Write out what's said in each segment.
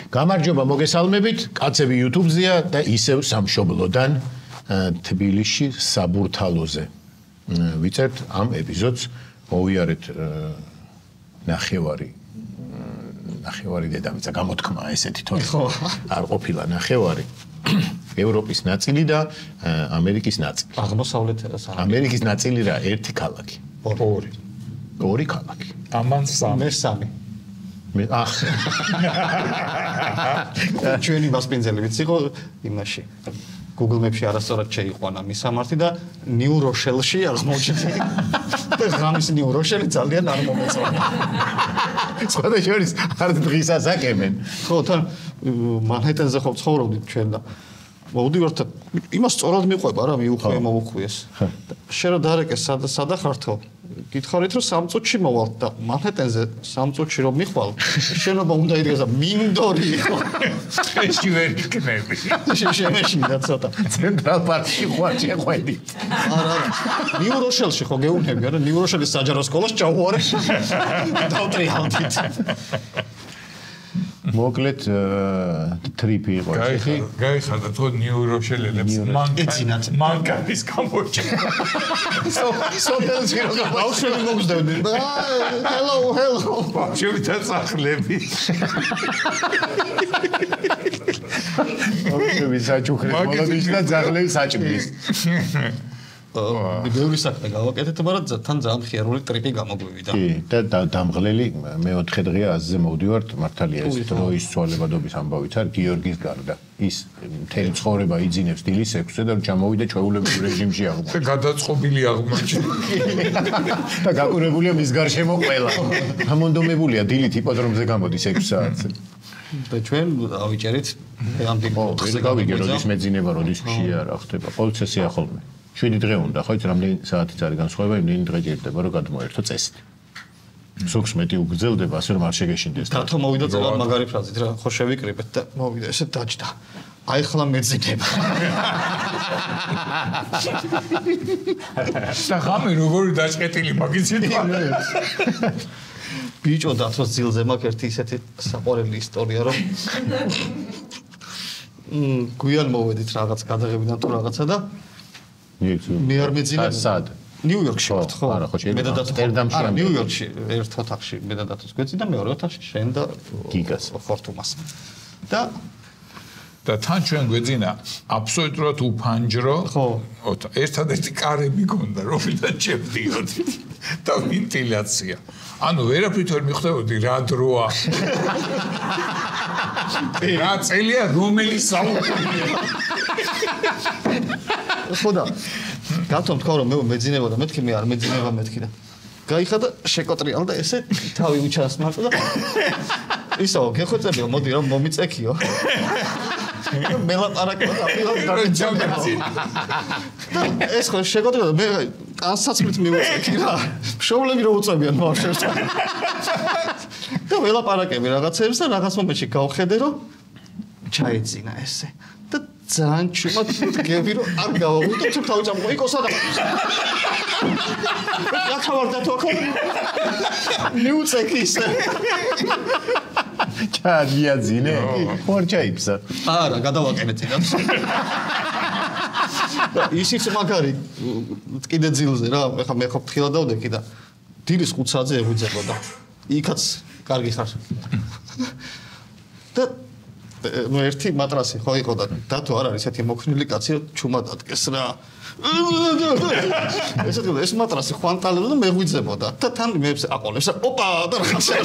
გამარჯობა, მოგესალმებით. კაცები YouTube-ზეა და ისევ სამშობლოდან თბილისში საბურთალოზე. ვიწერთ ამ ეპიზოდს, მოვიარეთ ნახევარი დედამიწა გამოთქმა ესეთი თორე არ ყოფილა ნახევარი ევროპის ნაწილი და ამერიკის ნაწილი. აღმოსავლეთ ამერიკის ნაწილი რა, ერთი ქალაქი. ორი ქალაქი. ამან სამი. ჩვენი მასპინძელი ვიცი ხო იმაში Google Maps-ში არასწორად შეიყვანა მისამართი და New Rochelle-ში აღმოჩნდა. და ღამის New Rochelle ძალიან არ მომეწონა. სხვათა შორის არ დღისას აკემენ. ხო, თან მანჰეტენზე ხო ცხოვრობდით ჩვენ და მოვდივართ იმას სწორად მიყვება რა მიუხვია მოუხვიეს. შენ რა დარეკეს სადა ხართო? გითხარით რომ 3 წუთში მოვალთ და მანჰეტენზე 3 წუთში რომ მიხვალ შენობა უნდა იდეას და მინდორი იყო. ეში ვერ იქნები. შეშინდა ცოტა. ცენტრალ პარკში ხوار შეყვედი. არა. New Rochelle-ში ხო გეუნები არა New Rochelle-ის საჯარო სკოლას ჩავუარე. დავტრიალდით. მოკლედ ტრიპი იყო ეს. გაიხარდა თო New Rochelle-ელებს მანკანის გამოჩენ. სოფელში რო ბავშვები მოგზდევდნენ. Hello. ბავშვები და სახლები. ბავშვები საჩუქრით მოლოდის და ძაღლები საჭმლის. ბევრი საქმე გავაკეთეთ, მაგრამ თან ძალიან ხიარული ტრიპი გამოგვივიდა. კი, და დამღლელი მეოთხე დღეა აზზე მოვდივართ, მართალია ეს დროის ცვალებადობის ამბავიც არის გიორგის გარდა. ის მთელი ცხოვრება იძინებს დილის 6-ზე და ჩამოვიდა ჩვეულებრივ რეჟიმში აღმოჩნდა. და გადაწყობილი აღმოჩნდა. და გაკურებულია მის გარშემო ყველა. გამონდომებულია დილით იპოდრომზე გამოდის 6 საათზე. და ჩვენ ავიჭერით ამ დილით გავიგე როდის მეძინება, როდის ხშია რა ხდება. ყოველთვის ესეა ხოლმე. 7 დღე უნდა, ხო იცი რამდენი საათიც არის განსხვავება, იმდენი დღე ჭირდება რომ გადმოერთო წესით. სულს მეტი უგრძელდება, ასე რომ არ შეგეშინდეს. დათო მოვიდა ძალიან მაგარი ფრაზით რა, ხო შევიკრიბეთ და მოვიდა ესე დაჭდა. აი ხლა მეძინება. და ხამი როგორი დაჭყეტილი მაგიცით? ბიჭო დათოს ძილზე მაქვს ერთი ისეთი საყვარელი ისტორია რომ გვიან მოვედით რაღაც გადაღებიდან თუ რაღაცა და მე არ მეძინება. სად? ნიუ-იორკში ვართ ხო? არა, ხო შეიძლება. მე და დათო ამსტერდამში. არა, ნიუ-იორკში ერთ ოთახში მე და დათოს გვეცი და მეორე ოთახში შენ და გიგას ფორტუმას. და თან ჩვენ გვეძინა აბსოლუტურად უფანჯრო. ხო. ერთადერთი კარები გონდა, რომლიდან შევდიოდით და ვენტილაცია. ანუ ვერაფრით ვერ მიხვდებოდი რა დროა. რა წელია რომელი საუკუნეა. ხოდა გათომ თქვა რომ მე მეძინება და მეთქი მე არ მეძინება მეთქი და გაიხადა შეკოტრიალ და ესე თავი უჩანს მარტო და ისო გეხვეწებიო მოდი რომ მომიწექიო მე ლაპარაკო და ჯამბაცი ეს ხო შეკოტრიალ მე ანსაცმით მივუწექი რა მშობლები რო უწევიან ბავშვებს და მე ლაპარაკები რაღაცებს და რაღაც მომენტში გავხედე რომ ჩაეძინა ესე ძალიან ჩუმად გები რომ არ გავაღვიდო თუ თავი წამოყო იქ ოსადა რა ხავარდა თუ ხო მიუწექის ჩაიაძინე ხوار ჩაიფსა არა გადავაკენე წინათ ისიც მაგარი კიდე ძილზე რა ეხა მე ხო ფრთხილად დავდექი და დილის 5 საათზე ეღვიძებოდა იქაც კარგი ხარ და ну ერთი მატრასი ხო იყო და დათო არ არის ესეთი მოქნილი კაცი რომ ჩუმად ატკეს რა ეს მატრასი ხვანტალებდა და მეღვიძებოდა და თან მე აყოლებს ოპა და რაღაცა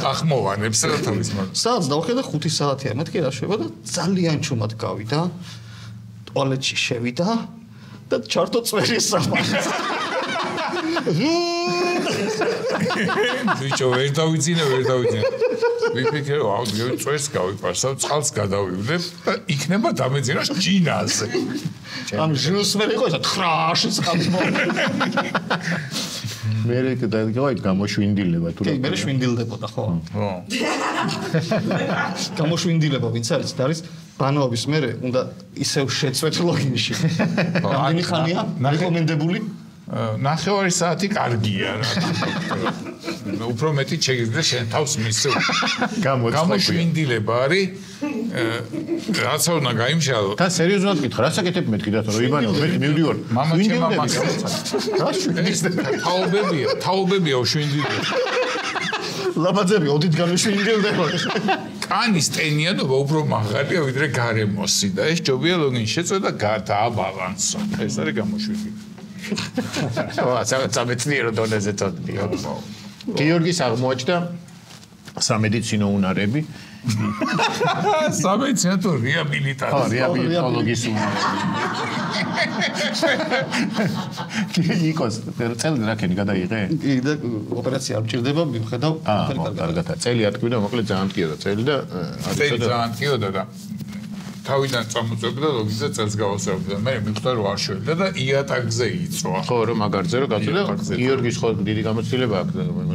ახმოვანებს რა თავის მაგ საათს დავხედე 5 საათია მეთქი რა შვება და ძალიან ჩუმად გავიდა ტუალეტში შევიდა და ჩართო წვერის საფარს ბიჭო ვერ დავიძინე ვიფიქრე რომ აუ წვერს გავიპარსავ წყალს გადავივლებ და იქნება დამეძინა ჯინაზე ამ ჟუს ვერ იყო ესა 9-ში წყალს მე დაიწყო გამოშვინდილება თუ რა კი მე შვინდილდებოდა ხო გამოშვინდილება ვინც არის და არის ბანაობის მერე უნდა ისევ შეწვეთ ლოგინში რამდენი ხანია რეკომენდებული ნახევარი საათი კარგია რა. უფრო მეტი შეიძლება შენ თავს მისცე. გამოშვინდილება არის. რაცა უნდა გაიმშალო. და სერიოზულად გითხრა, რა საკეთებ მეთქი და რომ იბანო, მე მივდივარ. თაობებია შვინდილდება. ლაბაძები ოდითგანვე შვინდილდება. კანის ტენიანობა უფრო მაღალია ვიდრე გარემოსი და ეს ჯობია ლოგინ შეწოდა დააბალანსო. ეს არის გამოშვიდილი. სამეცნიერო დონეზე წოდია. გიორგის აღმოაჩნდა სამედიცინო უნარები. სამედიცინო რეაბილიტაცია. რეაბილიტოლოგის უნარები. იკოს, წელი რა ქენი გადაიღე? კი და ოპერაცია არ მჭირდება, მიხედავ კარგად. წელი ატკივდა, მოკლედ ძალიან ტკიოდა წელი და ძალიან ტკიოდა და თავიდან წამოწევდა ლოგიზა წელს გავასწრებდა. მე მიხვდა რომ არ შევიდა და იატაკზე იწვა. ხო, რომ მაგარზე რომ გაწოდა გიორგის ხო დიდი გამოცდილება აქვს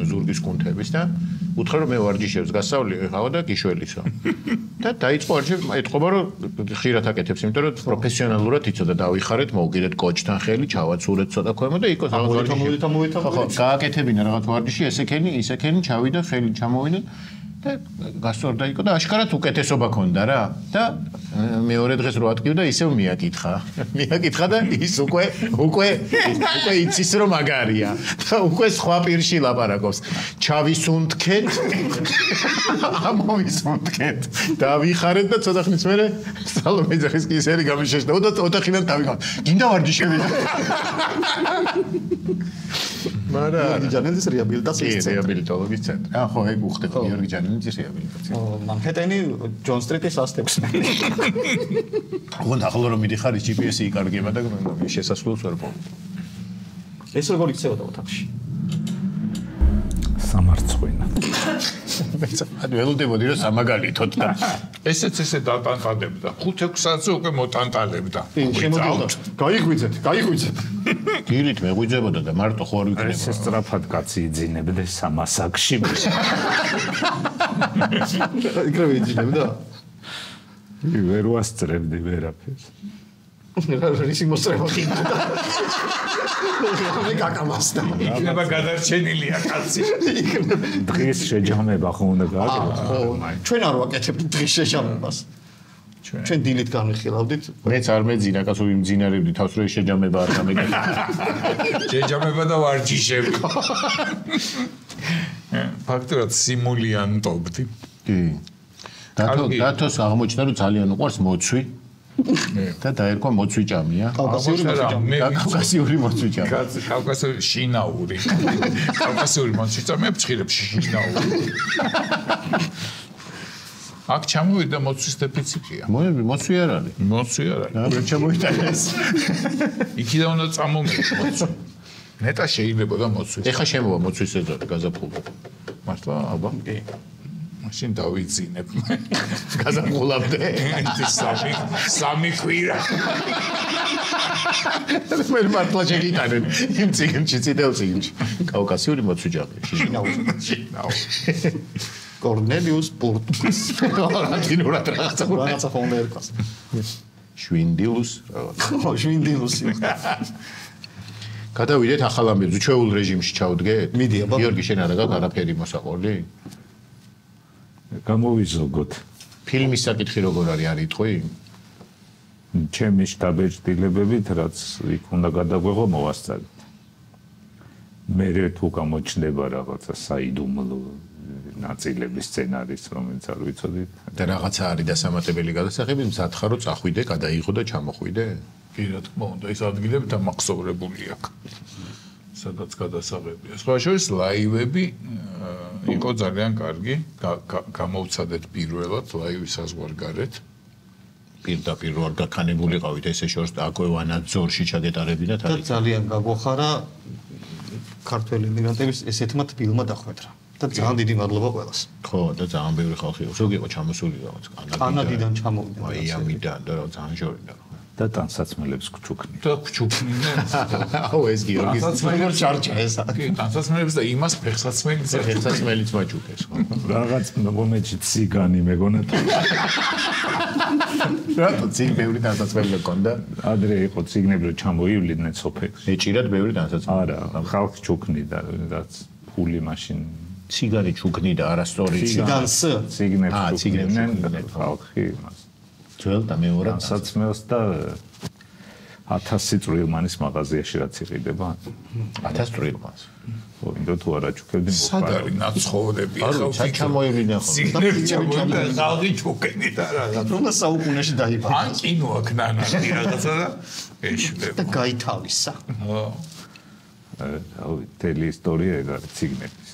ზურგის კუნთების და უთხრა რომ მე ვარჯიშებს გასავლი ხავა და გიშველისო. და დაიწყო არჩევ ეთყობა რომ ხშირად აკეთებს, იმიტომ რომ პროფესიონალურად იცოდა დავიხარეთ, მოვგიდეთ კოჩთან ხელი, ჩავაცურეთ ცოტა ქვემო და იქოს რაღაც ვარჯიში. ხო, გააკეთებინა რაღაც ვარჯიში, ესექენი, ისექენი, ჩავიდა, ხელი ჩამოვიდა. და გასწორდა იყო და აშკარად უკეთესობა ქონდა რა და მეორე დღეს რო ატკივდა ისევ მიაკითხა და ის უკვე იცის რომ მაგარია და უკვე სხვა პირში ლაპარაკობს ჩავისუნთქეთ ამოვისუნთქეთ დავიხარეთ და ცოტა ხნის მერე სალომე ძახის კისერი გამიშეშდა ოთახიდან დავიღავ გინდა ვარჯიშები გიორგი ჯანელის რეაბილიტაციის ცენტრი. რეაბილიტოლოგის ცენტრი. ხო, ეგ უხდება გიორგი ჯანელის რეაბილიტაცია. მანჰეტენი ჯონ სტრიტის 106. ოღონდ ახლა რომ მიდიხარ GPS-ი იკარგება და შესასვლელს ვერ პოვდი. ეს როგორ იქცეოდა ოთახში? სამარცხვინა. ანუ ველოდებოდი რომ სამაგალითოდ და ესეც ესე დატანტალებდა. 5-6 საათზე უკვე მოტანტალებდა. შემოდიოდა. გაიღვიძეთ. გილით მეღვიძებოდა და მარტო ხო არ ვიქნება. ეს სწრაფად კაცი იძინებდა სამასაკში. იქნები იძინებდა? ვერ ვასწრებდი ვერაფერს. რისი მოსწრება ხინდა. მე გაკამასდა. იქნება გადარჩენილია კაცი. დღის შეჯამება ხო უნდა გააკეთო? ჩვენ არ ვაკეთებთ დღის შეჯამებას. ჩვენ დილით განვიხილავდით. მეც არ მეძინა კაცო ვიმძინარებდი თავს რომ შეჯამება არ გამეკეთა. შეჯამება და ვარჯიშები. ფაქტურად სიმულიანტობდი. კი. დათოს აღმოჩნდა რომ ძალიან უყვარს მოცვი. და დაერქვა მოცვი ჭამია. კავკასიური მოცვი ჭამია. კავკასიური შინაური. კავკასიური მოცვი ჭამია ფჭირებში შინაური. აქ ჩამოვიდა მოცვის დეფიციტია. მოცვი არ არის. მოცვი არ არის. რა ჩამოვიდა ეს? იქიდან უნდა წამომიდე მოცვი. ნეტა შეიძლება და მოცვი. ეხა შემოვა მოცვის ეძორი გაზაფხულდა. მართლა აბა? კი. მაშინ დავიძინებ. გაზაფხულამდე. სამი კვირა. მე მართლა შეგიტანენ იმ წიგნში წითელ წიგნში. კავკასიური მოცვი ჭამია. შინაური. კორნელიუს პორტუს. ლათინურად რაღაცა ხონდა ერქვა. შვინდილუს რაღაცა. ხო, შვინდილუსი. გადავიდეთ ახალ ამბებზე, ჩვეულ რეჟიმში ჩავდგეთ? მიდი, აბა. გიორგი, შენ არა გაქვს არაფერი მოსაყოლი? გამოვიზოგოთ. ფილმის საკითხი როგორ არის იტყვი? ჩემი შტაბეჭდილებებით, რაც იქ უნდა გადაგვეღო, მოვასწრებთ. მე თუ გამოჩნდება რაღაცა საიდუმლო ნაწილების სცენარის, რომელიც არ ვიცოდით. და რაღაცა არის დასამატებელი გადასაღები, მზად ხარ რომ წახვიდე, გადაიღო და ჩამოხვიდე? კი, რა თქმა უნდა, ეს ადგილები დამახსოვრებული აქვს. სადაც გადასაღებია. სხვა შორის ლაივები იყო ძალიან კარგი. გამოვცადეთ პირველად ლაივის საზღვარგარეთ. პირდაპირ რო არ გაქანებულიყავით ესე შორს და აკვევანაძორში ჩაგეტარებინათ და ძალიან გაგვახარა ქართველი ემიგრანტების ესეთმა თბილმა დახვედრა. და ძალიან დიდი მადლობა ყველას. ხო, და ძალიან ბევრი ხალხი იყო. ზოგი იყო ჩამოსული რაღაც კანადიდან ჩამოვიდა. მაიამიდან და რა ძალიან ჟორიდან. და ტანსაცმელებს გჩუქნი. და გჩუქნიდნენ. აუ ეს გიორგის როგორ ჩარჩა ეს. კი, ტანსაცმელებს და იმას ფეხსაცმელიც მაჩუქეს ხო. რაღაც მომენტში ციგანი მეგონა. რატო ციგ ბევრი ტანსაცმელი გქონდა? ადრე იყო ციგნები რომ ჩამოივლიდნენ სოფელში. ეჭირად ბევრი ტანსაცმელი. არა, ხალხი ჩუქნიდა რაც ფული მაშინ ციგარი ჩუქნიდა არასწორი ციგანს ციგნებს ციგნებდნენ ხალხი იმას. ძველ და მეორე ტანსაცმელს და 1000 წვრილმანის მაღაზიაში რაც იყიდება 1000 წვრილმანს. ხო, ინდო თუ არა ჩუქებდი სად არის ნაცხოვლები ხო, ჩამოივლინე ხო. ციგნები ჩამოივლინე, ხალხი ჩუქნიდა რაღაც. რომ საუკუნეში დაიბადა ან კინო აქ ნანახი რაღაცა და ეშლება. და გაითავისა. ხო. რავი, თელი ისტორია ეგ არის ციგნების.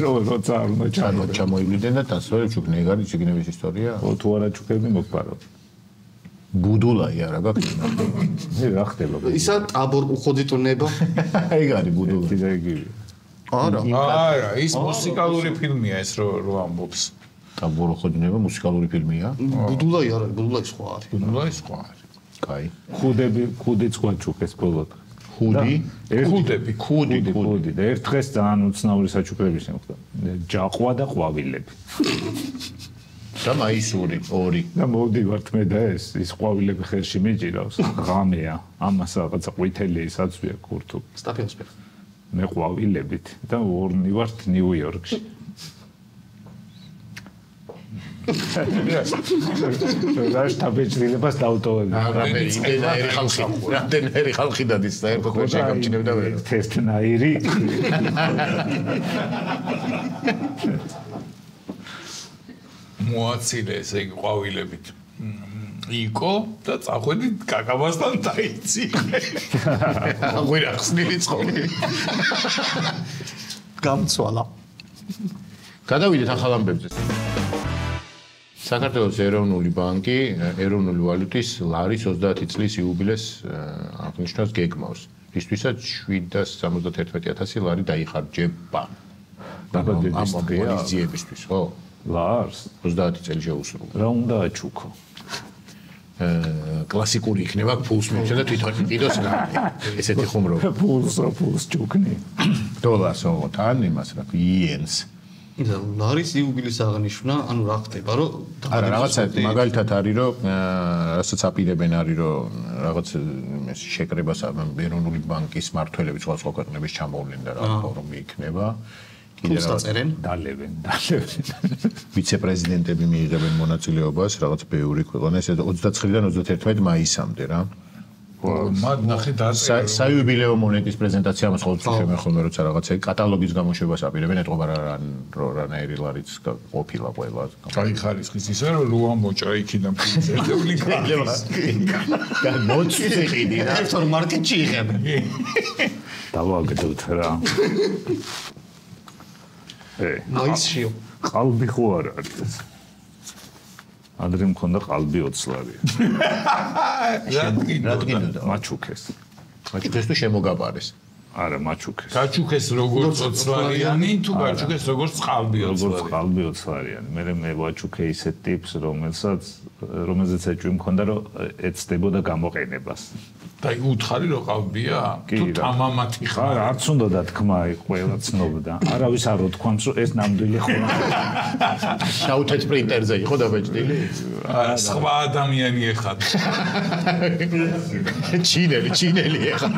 როცა არ უნდა ჩამოივლინდნენ და დასველი ჩუქნე ეგ არის ციგნების ისტორია. ხო, თუ არა ჩუქებდი მოგპარო. ბუდულაი არა გაქვს? რა ხდება? ისა ტაბორ უხოდიტუნება. ეგ არის ბუდულაი. და იგივე. არა, ის მუსიკალური ფილმია ეს რო ამბობს. ტაბორო ხოდინება მუსიკალური ფილმია? ბუდულაი არა, ბუდულაი სხვა არის. ბუდულაი სხვა არის. კაი. ხუდიც გვაჩუქეს ბოლოდ. ხუდი და ერთ დღეს ძალიან უცნაური საჩუქრები შემოხდა. ჯაყვა და ყვავილები. და მაისური ორი. და მოვდივართ მე და ის ყვავილები ხელში მიჭირავს. ღამეა, ამას რაღაცა ყვითელი საცვია ქურთუ. სტაფილოსფერო. მე ყვავილებით და ორნი ვართ ნიუ-იორკში. რაშ თაბეჭრილებას დავტოვები. რამდენიერი ხალხი დადის და ერთად ვერ შეგამჩნევდა ვერ. თესტნაირი. მოაცილეს ეგ ყვავილებით. იყო და წახვედი კაკაბასთან დაიციხე. აღვირა ხსნილი ცხოლი. გამცვალა. გადავიდეთ ახალ ამბებზე. საქართველოს ეროვნული ბანკი ეროვნული ვალუტის ლარის 30 წლის იუბილეს აღნიშნავს გეგმავს. ისთვისაც 771,000 ლარი დაიხარჯება. დაბადების დღეა ძიებისთვის, ხო? ლარს 30 წელი შეუსრულდა. რა უნდა აჩუქო? კლასიკური იქნება ფულს მოვცე და თვითონ იყიდოს რა. ესეთი ხუმრობა. ფულს ჩუქნი. დოლარს ოღონდ იმას რა იენს. ლარის იუბილის აღნიშვნა, ანუ რა ხდება, რომ არა, რაღაცა მაგალითად არის, რომ რასაც აპირებენ არის, რომ რაღაც შეკრებას ეროვნული ბანკის მმართველები სხვა ქვეყნების ჩამოვლენ და რა ფორუმი იქნება. კიდე რა წერენ? დალებენ. ვიცე-პრეზიდენტები მიიღებენ მონაწილეობას, რაღაც ბევრი ქვეყანა, ეს 29-დან 31 მაისამდე რა. მაგ ნახე დაწერა. საიუბილეო მონეტის პრეზენტაცია მას ყოველთვის შემეხომე, როცა რაღაცა კატალოგის გამოშვებას აპირებენ, ეთყობა რანაირი ლარიც ყოფილა ყველა. კაი ხარისხის ისე რომ ლუა მოჭრა იქიდან ფინანსები შეიძლება. მოწვი ყიდი რა. ერთო მარკეტში იღებენ. დავაგდოთ რა. მაისშიო. ყალბი ხო არ არის. ადრე მქონდა ყალბი 20 ლარი. რადგინოდა? მაჩუქეს. მაჩუქეს თუ შემოგაბარეს. არა, მაჩუქეს. გაჩუქეს როგორც 20 ლარიანი, თუ გაჩუქეს როგორც ყალბი 20 როგორც ლარიანი. ყალბი 20 ლარიანი. მე ვაჩუქე ისეთ ტიპს, რომელზეც ეჭვი მქონდა, რომ ეცდებოდა გამოყენებას. და უთხარი რომ ყალბია? თუ თამამათი ხარ? არა, არც უნდა დათქმა, ყველა ცნობდა. არავის არ უთქვამს, რომ ეს ნამდვილი ხო. შაუთეთ პრინტერზე იყო დაბეჭდილი? სხვა ადამიანი ეხატ. ჩინელი ეხატ.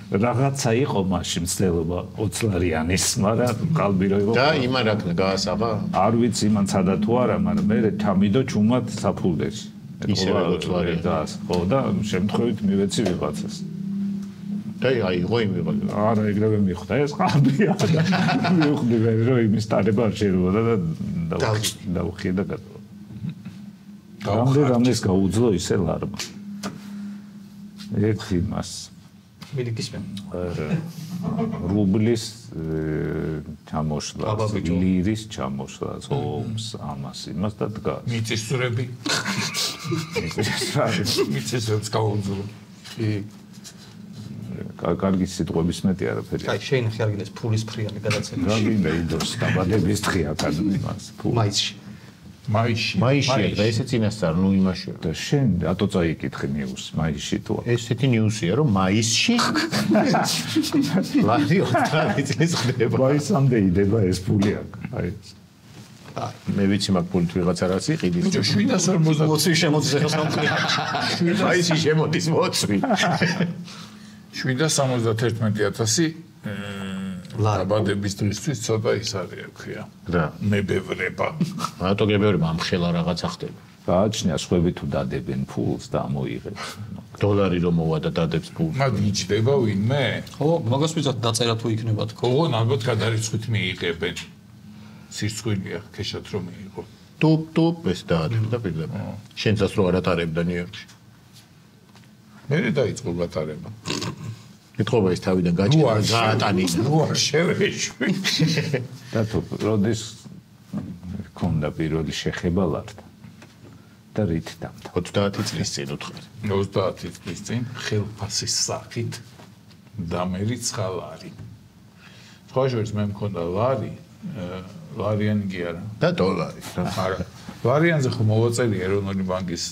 რაღაცა იყო მაშინ მცდელობა 20 ლარიანის, მაგრამ ყალბი რო იყო. და იმან რა გაასაღა? არ ვიცი იმან სადა თუ არა, მაგრამ მე ჩამიდო ჩუმად საფულდეში. ისევე 20 ლარი დას. ხო და შემთხვევით მივეცი ვიღაცას. და აიღო იმიღო. არა, ეგრევე მიხვდა ეს ყალბია და მივხვდი მე რომ იმის ტარება არ შეიძლება და დავხიე და გადავა. რამდენს გაუძლო ისე ლარმა. ერთი მას მიდიკისმენ. რუბლის ჩამოშლა, ლირის ჩამოშლა, ომს, ამას, იმას და დგას. მიწისძვრები. მიწისძვრებს გაუძლო. კარგი სიტყვების მეტი არაფერი. აი, შეინახე არ გინდეს ფულის ფრიალი გადაცემაში. რა გინდა ინდოს დაბადების დღე აქ იმას ფულ. მაისში. მაისში და ესე წინასწარ ნუ იმაშია. და შენ რატო წაიკითხე ნიუსს მაისში თუ ესეთი ნიუსია რომ მაისში ლარი 30 წლის ხდება. მაისამდე იდება ეს ფული აქ. აი მე ვიცი მაგ ფულით ვიღაცა რაც იყიდის. 750 მოცვი შემოდის ახლა სამწლი. მაისში შემოდის მოცვი. 771,000 დაბადების დღისთვის ცოტა ის არის აქვია. რა? მებევრება. რატო გებევრება ამ ხელა რაღაცა ხდება. გააჩნია სხვები თუ დადებენ ფულს და ამოიღებს. დოლარი რომ მოვა და დადებს ფულს. მაგ იჭდება ვინმე? ხო, მაგას ვიზათ დაწერა თუ იქნება თქო. ხო, ნაგოთ გადარიცხვით მიიღებენ. სირცხვილია ქეშად რომ მიიღო. ტუპ ეს დაადებს და პირდება. შენსაც რო არ ატარებდა ნიუ-იორკში. მე დაიწყო გატარება. კითხობა ის თავიდან გაჭირდა გაატანინა. ნუ არ შევეშვი. და თუ როდის ქონდა პირველი შეხება ლართან და რით დამთა 30 წლის წინ უთხრა. 30 წლის წინ ხელფასის სახით დამერიცხა ლარი. სხვა შორის მე მქონდა ლარი, ლარიანი კი არა. და დოლარი. არა. ლარიანზე ხო მოვაწერია ეროვნული ბანკის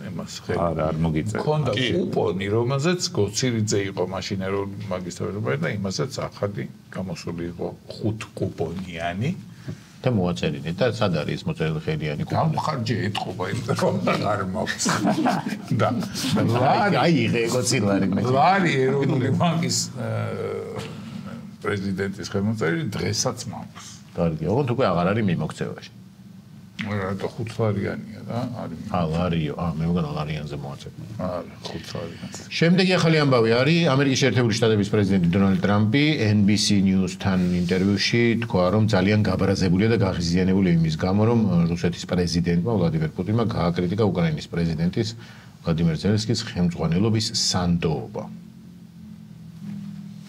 იმას ხელი. არა არ მოგიწევს. მქონდა კუპონი, რომელზეც გოცირიძე იყო მაშინ ეროვნული ბანკის თავმჯდომარე და იმასაც ახალი გამოსული იყო 5 კუპონიანი. და მოაწერინე და სად არის ეს მოწერილი ხელიანი კუპონი? გამხარჯე ეთყობა იმ არ მაქვს. და აიღე გოცილარი მე. ლარი ეროვნული ბანკის პრეზიდენტის ხელმოწერილი დღესაც მაქვს. კარგი, ოღონდ უკვე აღარ არის მიმოქცევაში. რატო 5 ლარიანია და არის. ლარიო, მე მგონა ლარიანზე მოაწერე. არა, 5 ლარიანზე. შემდეგი ახალი ამბავი არის ამერიკის შეერთებული შტატების პრეზიდენტი დონალდ ტრამპი NBC News-თან ინტერვიუში თქვა, რომ ძალიან გაბრაზებულია და გაღიზიანებული იმის გამო, რომ რუსეთის პრეზიდენტმა ვლადიმერ პუტინმა გააკრიტიკა უკრაინის პრეზიდენტის ვლადიმერ ზელენსკის ხელმძღვანელობის სანდოობა.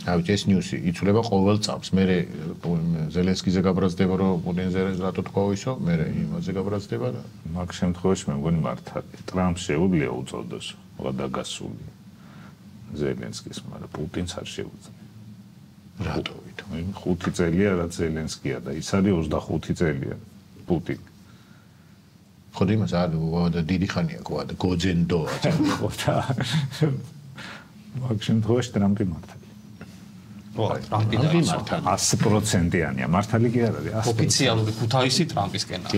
ავით ეს ნიუსი იცვლება ყოველ წამს. მე ზელენსკიზე გაბრაზდება, რომ პუტინზე რატო თქვა ისო, მე იმაზე გაბრაზდება და მაგ შემთხვევაში მე მგონი მართალია. ტრამპს შეუძლია უწოდოს გადაგასული ზელენსკის, მაგრამ პუტინს არ შეუძლია. რატო ვითომ? 5 წელია რაც ზელენსკია და ის არის 25 წელია პუტინი. ხო იმას არ და დიდი ხანია ყვა და გოძენდოა. ხო და მაგ შემთხვევაში ტრამპი მართალია. ტრამპი 100%-იანია. მართალი კი არ არის. ოფიციალური ქუთაისი ტრამპისკენაა.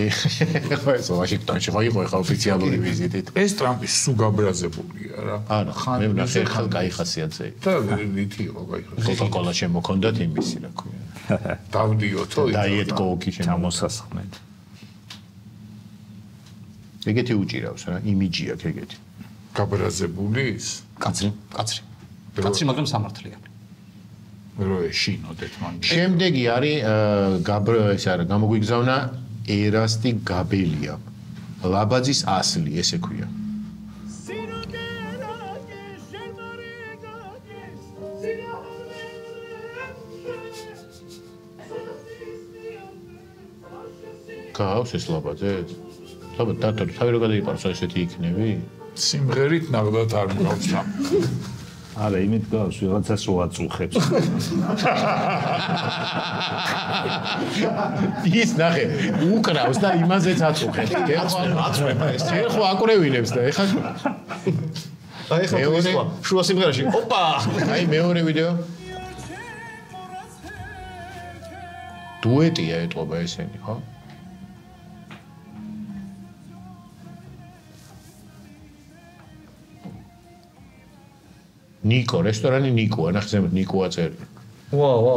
ხო ეს ვაშინგტონში ხო იყო ხა ოფიციალური ვიზიტით. ეს ტრამპის სულ გაბრაზებულია რა. არა, მე ვნახე ხალ кайხასიათზე. და რითი იყო кайხასიათზე? კოკა-კოლა შემოქონდათ იმისი რა ქვია. დავდიოთო დაიეტ კოუკი ჩამოსასხმეთ. ეგეთი უჭირავს რა, იმიჯი აქვს ეგეთი. გაბრაზებული ის? კაცრი, მაგრამ სამართლიანი. რო ეშინოდეთ მან. შემდეგი არის ეს არა, გამოგვიგზავნა ერასტი გაბელია. ლაბაძის ასლი, ესე ქვია. გავს ეს ლაბაძე? საბა დათო, თავი რო გადაიყარსო ესეთი იქნები? სიმღერით ნახდათ არ მგავს და არა, იმით გავს, ვიღაცას უაწუხებს. ის ნახე, უკრავს და იმაზეც აწუხებს. აწუხება ეს. ეხლა აკვრევინებს და ეხლა აი ხა შუა სიმღერაში. ოპა! აი მეორე ვიდეო. დუეტია ეტყობა ესენი, ხო? ნიკო, რესტორანი ნიკო, ნახეთ ნიკო აწერია. ვა.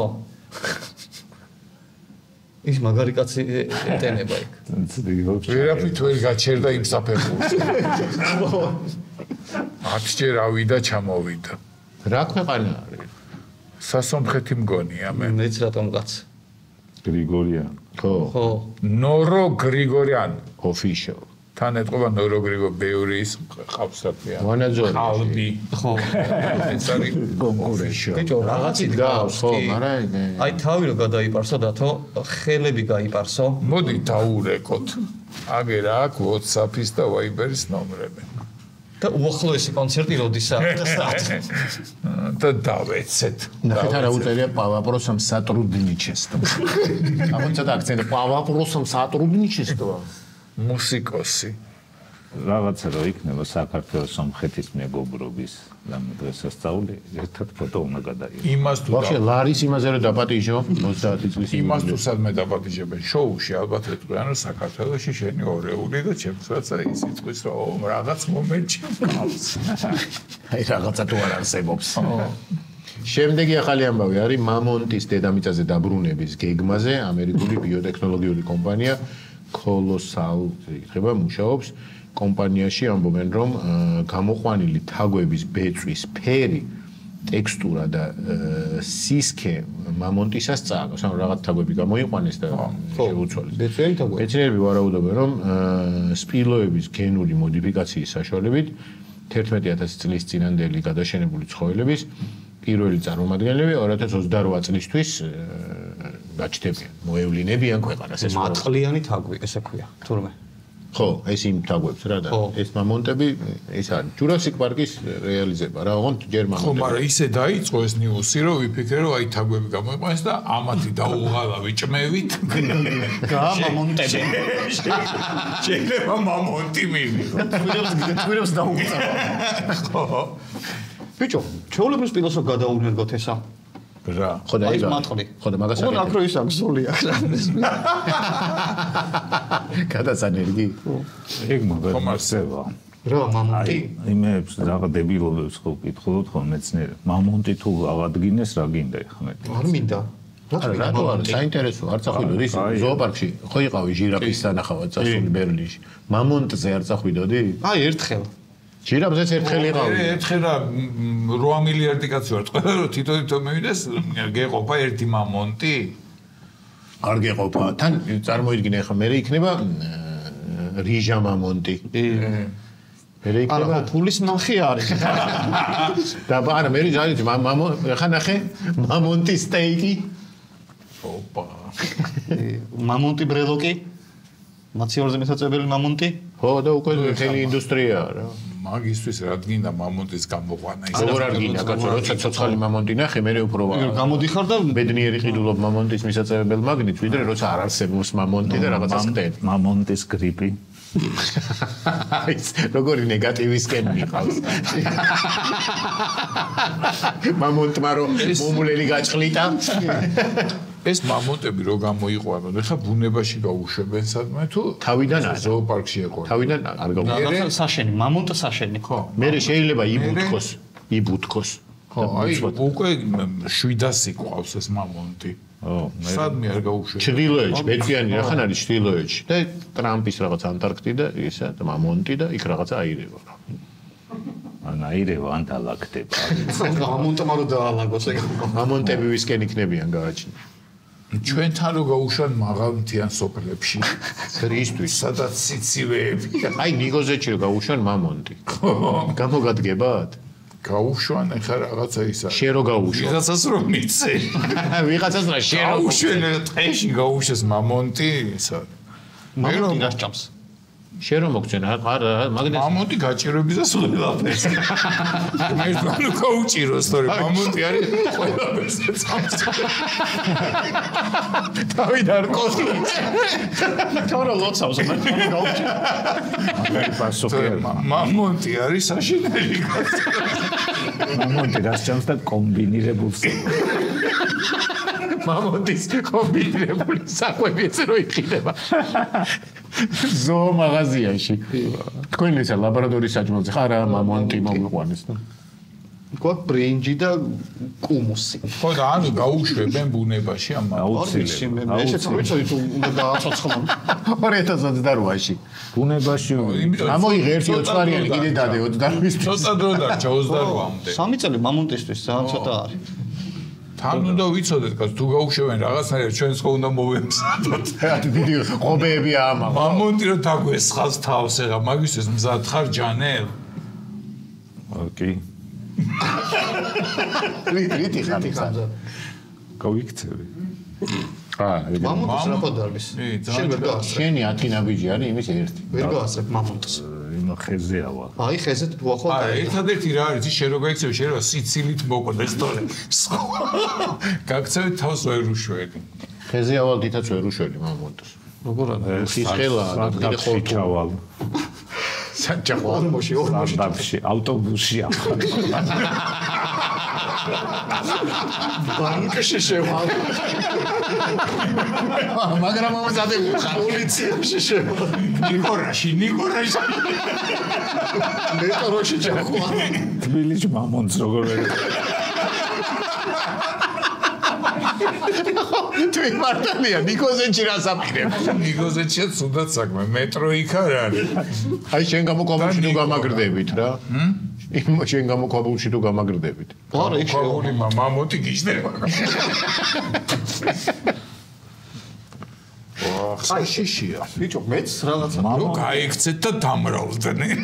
ის მაგარი კაცი ეტენება იქ. ვერაფრით ვერ გაჩერდა იმ საფეხურს. 10 ჯერ ავიდა, ჩამოვიდა. რა ქვეყანა არის? სასომხეთი მგონია მე. მეც რატომ კაც? გრიგორიან. ხო. ნორო გრიგორიან. Official. თან ეთყობა ნორო გრიგო ბეურის ყავსათია. ვანაძორი. ყალბი. ხო. ეს არის კონკურენცია. ბიჭო, რაღაცით გავს, ხო, მაგრამ აი თავი რო გადაიპარსო დათო, ხელები გაიპარსო. მოდი დაურეკოთ. აგერ აქ WhatsApp-ის და Viber-ის ნომრები. და უახლოესი კონცერტი როდისაა და საათ. და დავეცეთ. ნახეთ რა უწერია Павапросом сотрудничество. А вот это акцент Павапросом сотрудничество. მუსიკოსი. რაღაცა რო იქნება საქართველოს სომხეთის მეგობრობის დღესასწაული, ერთად ფოტო უნდა გადაიღო. იმას თუ ვაფშე ლარის იმაზე რომ დაპატიჟო 30 წლის იმას თუ სადმე დაპატიჟებენ შოუში ალბათ ეტყვიან რომ საქართველოში შენი ორეული და ჩემთვისაც ის იტყვის რომ რაღაც მომენტში მყავს. აი რაღაცა თუ არ არსებობს. შემდეგი ახალი ამბავი არის მამონტის დედამიწაზე დაბრუნების გეგმაზე ამერიკული ბიოტექნოლოგიური კომპანია Colossal ეხება მუშაობს კომპანიაში ამბობენ რომ გამოყვანილი თაგვების ბეწვის ფერი ტექსტურა და სისქე მამონტისას წააგავს ანუ რაღაც თაგვები გამოიყვანეს და შეუცვალეს ბეწვიანი თაგვები მეცნიერები ვარაუდობენ რომ სპილოების გენური მოდიფიკაციის საშუალებით 11000 წლის წინანდელი გადაშენებული ცხოველების პირველი წარმომადგენლები 2028 წლისთვის გაჩნდებიან, მოევლინებიან ქვეყანას ეს მატყლიანი თაგვი, ესე ქვია, თურმე. ხო, ეს იმ თაგვებს რა და ეს მამონტები ეს არის ჯურასიკ პარკის რეალიზება რა, ოღონდ ჯერ მამონტები. ხო, მაგრამ ისე დაიწყო ეს ნიუსი, რომ ვიფიქრე, რომ აი თაგვები გამოიყვანეს და ამათი დაუღალა ვიჭმევით. გამამონტები. შეიძლება მამონტი მივიღო. თვირებს დაუღალა. ხო. ბიჭო, ჩაოლებრის პილოსო გადაუნერგოთ ესა. რა. ხო და ეს მატყლი. ხო და მაგას აქ რო ის აქვს ზოლი აქ რა. გადასანერგი. ეგ მაგასება. რა მამონტი? იმებს რაღაც დებილობებს ხო ვკითხულობთ ხო მეცნიერებს. მამონტი თუ აღადგინეს რა გინდა ეხმეტი? არ მინდა. რატო არა საინტერესო არ წახვიდოდი ზოოპარკში ხო იყავი ჟირაფის სანახავად წასული ბერლინში მამონტზე არ წახვიდოდი აი ერთხელ ჟირაფზეც ერთხელ იყავი ერთხელ 8 მილიარდი კაცი ვარ ყველა რომ თვითონ მივიდეს გეყოფა ერთი მამონტი არ გეყოფა თან წარმოიდგინე ახლა მე იქნება რიჟა მამონტი მე იქნება ფულის ნახი არის და არა მე ძალიან ხა ნახე მამონტი სტეიკი ოპა მამონტი ბრელოკი მაციორზე მისაწეველი მამონტი ხო და უკვე მთელი ინდუსტრიაა რა მაგისთვის რადგინდა მამონტის გამოყვანა ის როგორ არ გინდა კაცო როცა ცოცხალი მამონტი ნახე მე უფრო გამოდიხარ და ბედნიერი ყიდულობ მამონტის მისაწევებელ მაგნით ვიდრე როცა არ არსებობს მამონტი და რაღაცას ხდები მამონტის გრიპი ის როგორი ნეგატივისკენ მიყავს მამონტმა რომ მომულელი გაჭყლიტა ეს მამონტები რო გამოიყვანონ ეხა ბუნებაში გაუშვებენ სადმე თუ თავიდან არა ზოოპარკში ეყო თავიდან არ გაუშვებენ საშენი მამონტა საშენი ხო მე შეიძლება იბუთქოს ხო აი უკვე 700 ყავს ეს მამონტი ო სადმე არ გაუშვებენ ჩრდილოეთში ბეწვიანი რახან არის ჩრდილოეთში და ტრამპის რაღაც ანტარქტიდა ისა და მამონტი და იქ რაღაცა აირევა აირევა ან დალაგდება მამონტმა რო დაალაგოს ეგ მამონტები ვისკენ იქნებიან გააჩინე ჩვენთან რო გაუშვან მაღალმთიან სოფლებში ქრისტვის სადაც სიცივეები აი ნიგოზეთში რო გაუშვან მამონტი გამოგადგებათ გაუშვან ეხა რაღაცა ისა შენ რო გაუშვან ვიღაცას რომ მიცე ვიღაცას რა შენ რო გაუშვენ ტყეში გაუშვეს მამონტი ისა მამონტი გასჭამს შენ რომ მოგცენ არა მაგნეს მამონტი გაჭირვებისას ყველაფერს მე ვანუ გაუჭიროს თორე მამონტი არის ყველაფერს წამს თავიდან კოსმოს თორე ლოცავს მე გაუჭირ მაგარი პასუხი მამონტი არის საშინელი მამონტი გასჭამს და კომბინირებულს მამონტის კომბინირებული საკვები ესე რო იყიდება ზოომაღაზიაში თქვენ ისა ლაბორატორიის საჭმელზე ხარა მამონტი მოიყვანეს და გვაქვს ბრინჯი და კუმუსი ხო და ანუ გაუშვებენ ბუნებაში ამ აუცილებლად ესეც ვიცოდი თუ უნდა დააცოცხლონ 2028-ში ბუნებაში ამოიღე ერთი 20 არიანი კიდე დადე 28-ის ცოტა დრო დარჩა 28-მდე 3 წელი მამონტისთვის ძალიან ცოტა არის თან უნდა ვიცოდეთ კაც თუ გაუშვებენ რაღაცნაირად ჩვენს ხო უნდა მოვემსადოთ დიდი ღობეები ამა მამონტი რო დაგვესხავს თავს ეხა მაგისთვის მზად ხარ ჯანელ ოკი რითი ხარ ხარ გავიქცევი მამონტს რა პოდარბის შენ ვერ გაასწრებ შენი 10 ნაბიჯი არის იმის ერთი ვერ გაასწრებ მამონტს იმ ხეზეავა აი ხეზეთ ვახო აი ერთადერთი რა არის ის შენ რო გაიქცევი შენ რო სიცილით მოკვდეს თორე გაქცევით თავს ვერ უშველი ხეზე ავალ დიდაც ვერ უშველი მამონტს როგორ არა? ხისხელა და კიდე ხორჩავალ. საჭაყო სანდაფში, ავტობუსში ახლა. ბანკში შევალ. მაგრამ ამაზე პოლიციაში შევალ. ნიკორაში. მეტროში ჩახვა. თბილისში მამონს როგორ ვერ თუ მართალია ნიკოზენში რა საფიქრებ ნიკოზენშია თუნდაც საქმე მეტრო იქ არ არის აი შენ გამოყვაბულში თუ გამაგრდებით რა შენ გამოყვაბულში თუ გამაგრდებით არა იქ შევალ მამონტი გიждდება აი შიშია ბიჭო მეც რაღაცა რო გაიქცეთ და დამრავლდნენ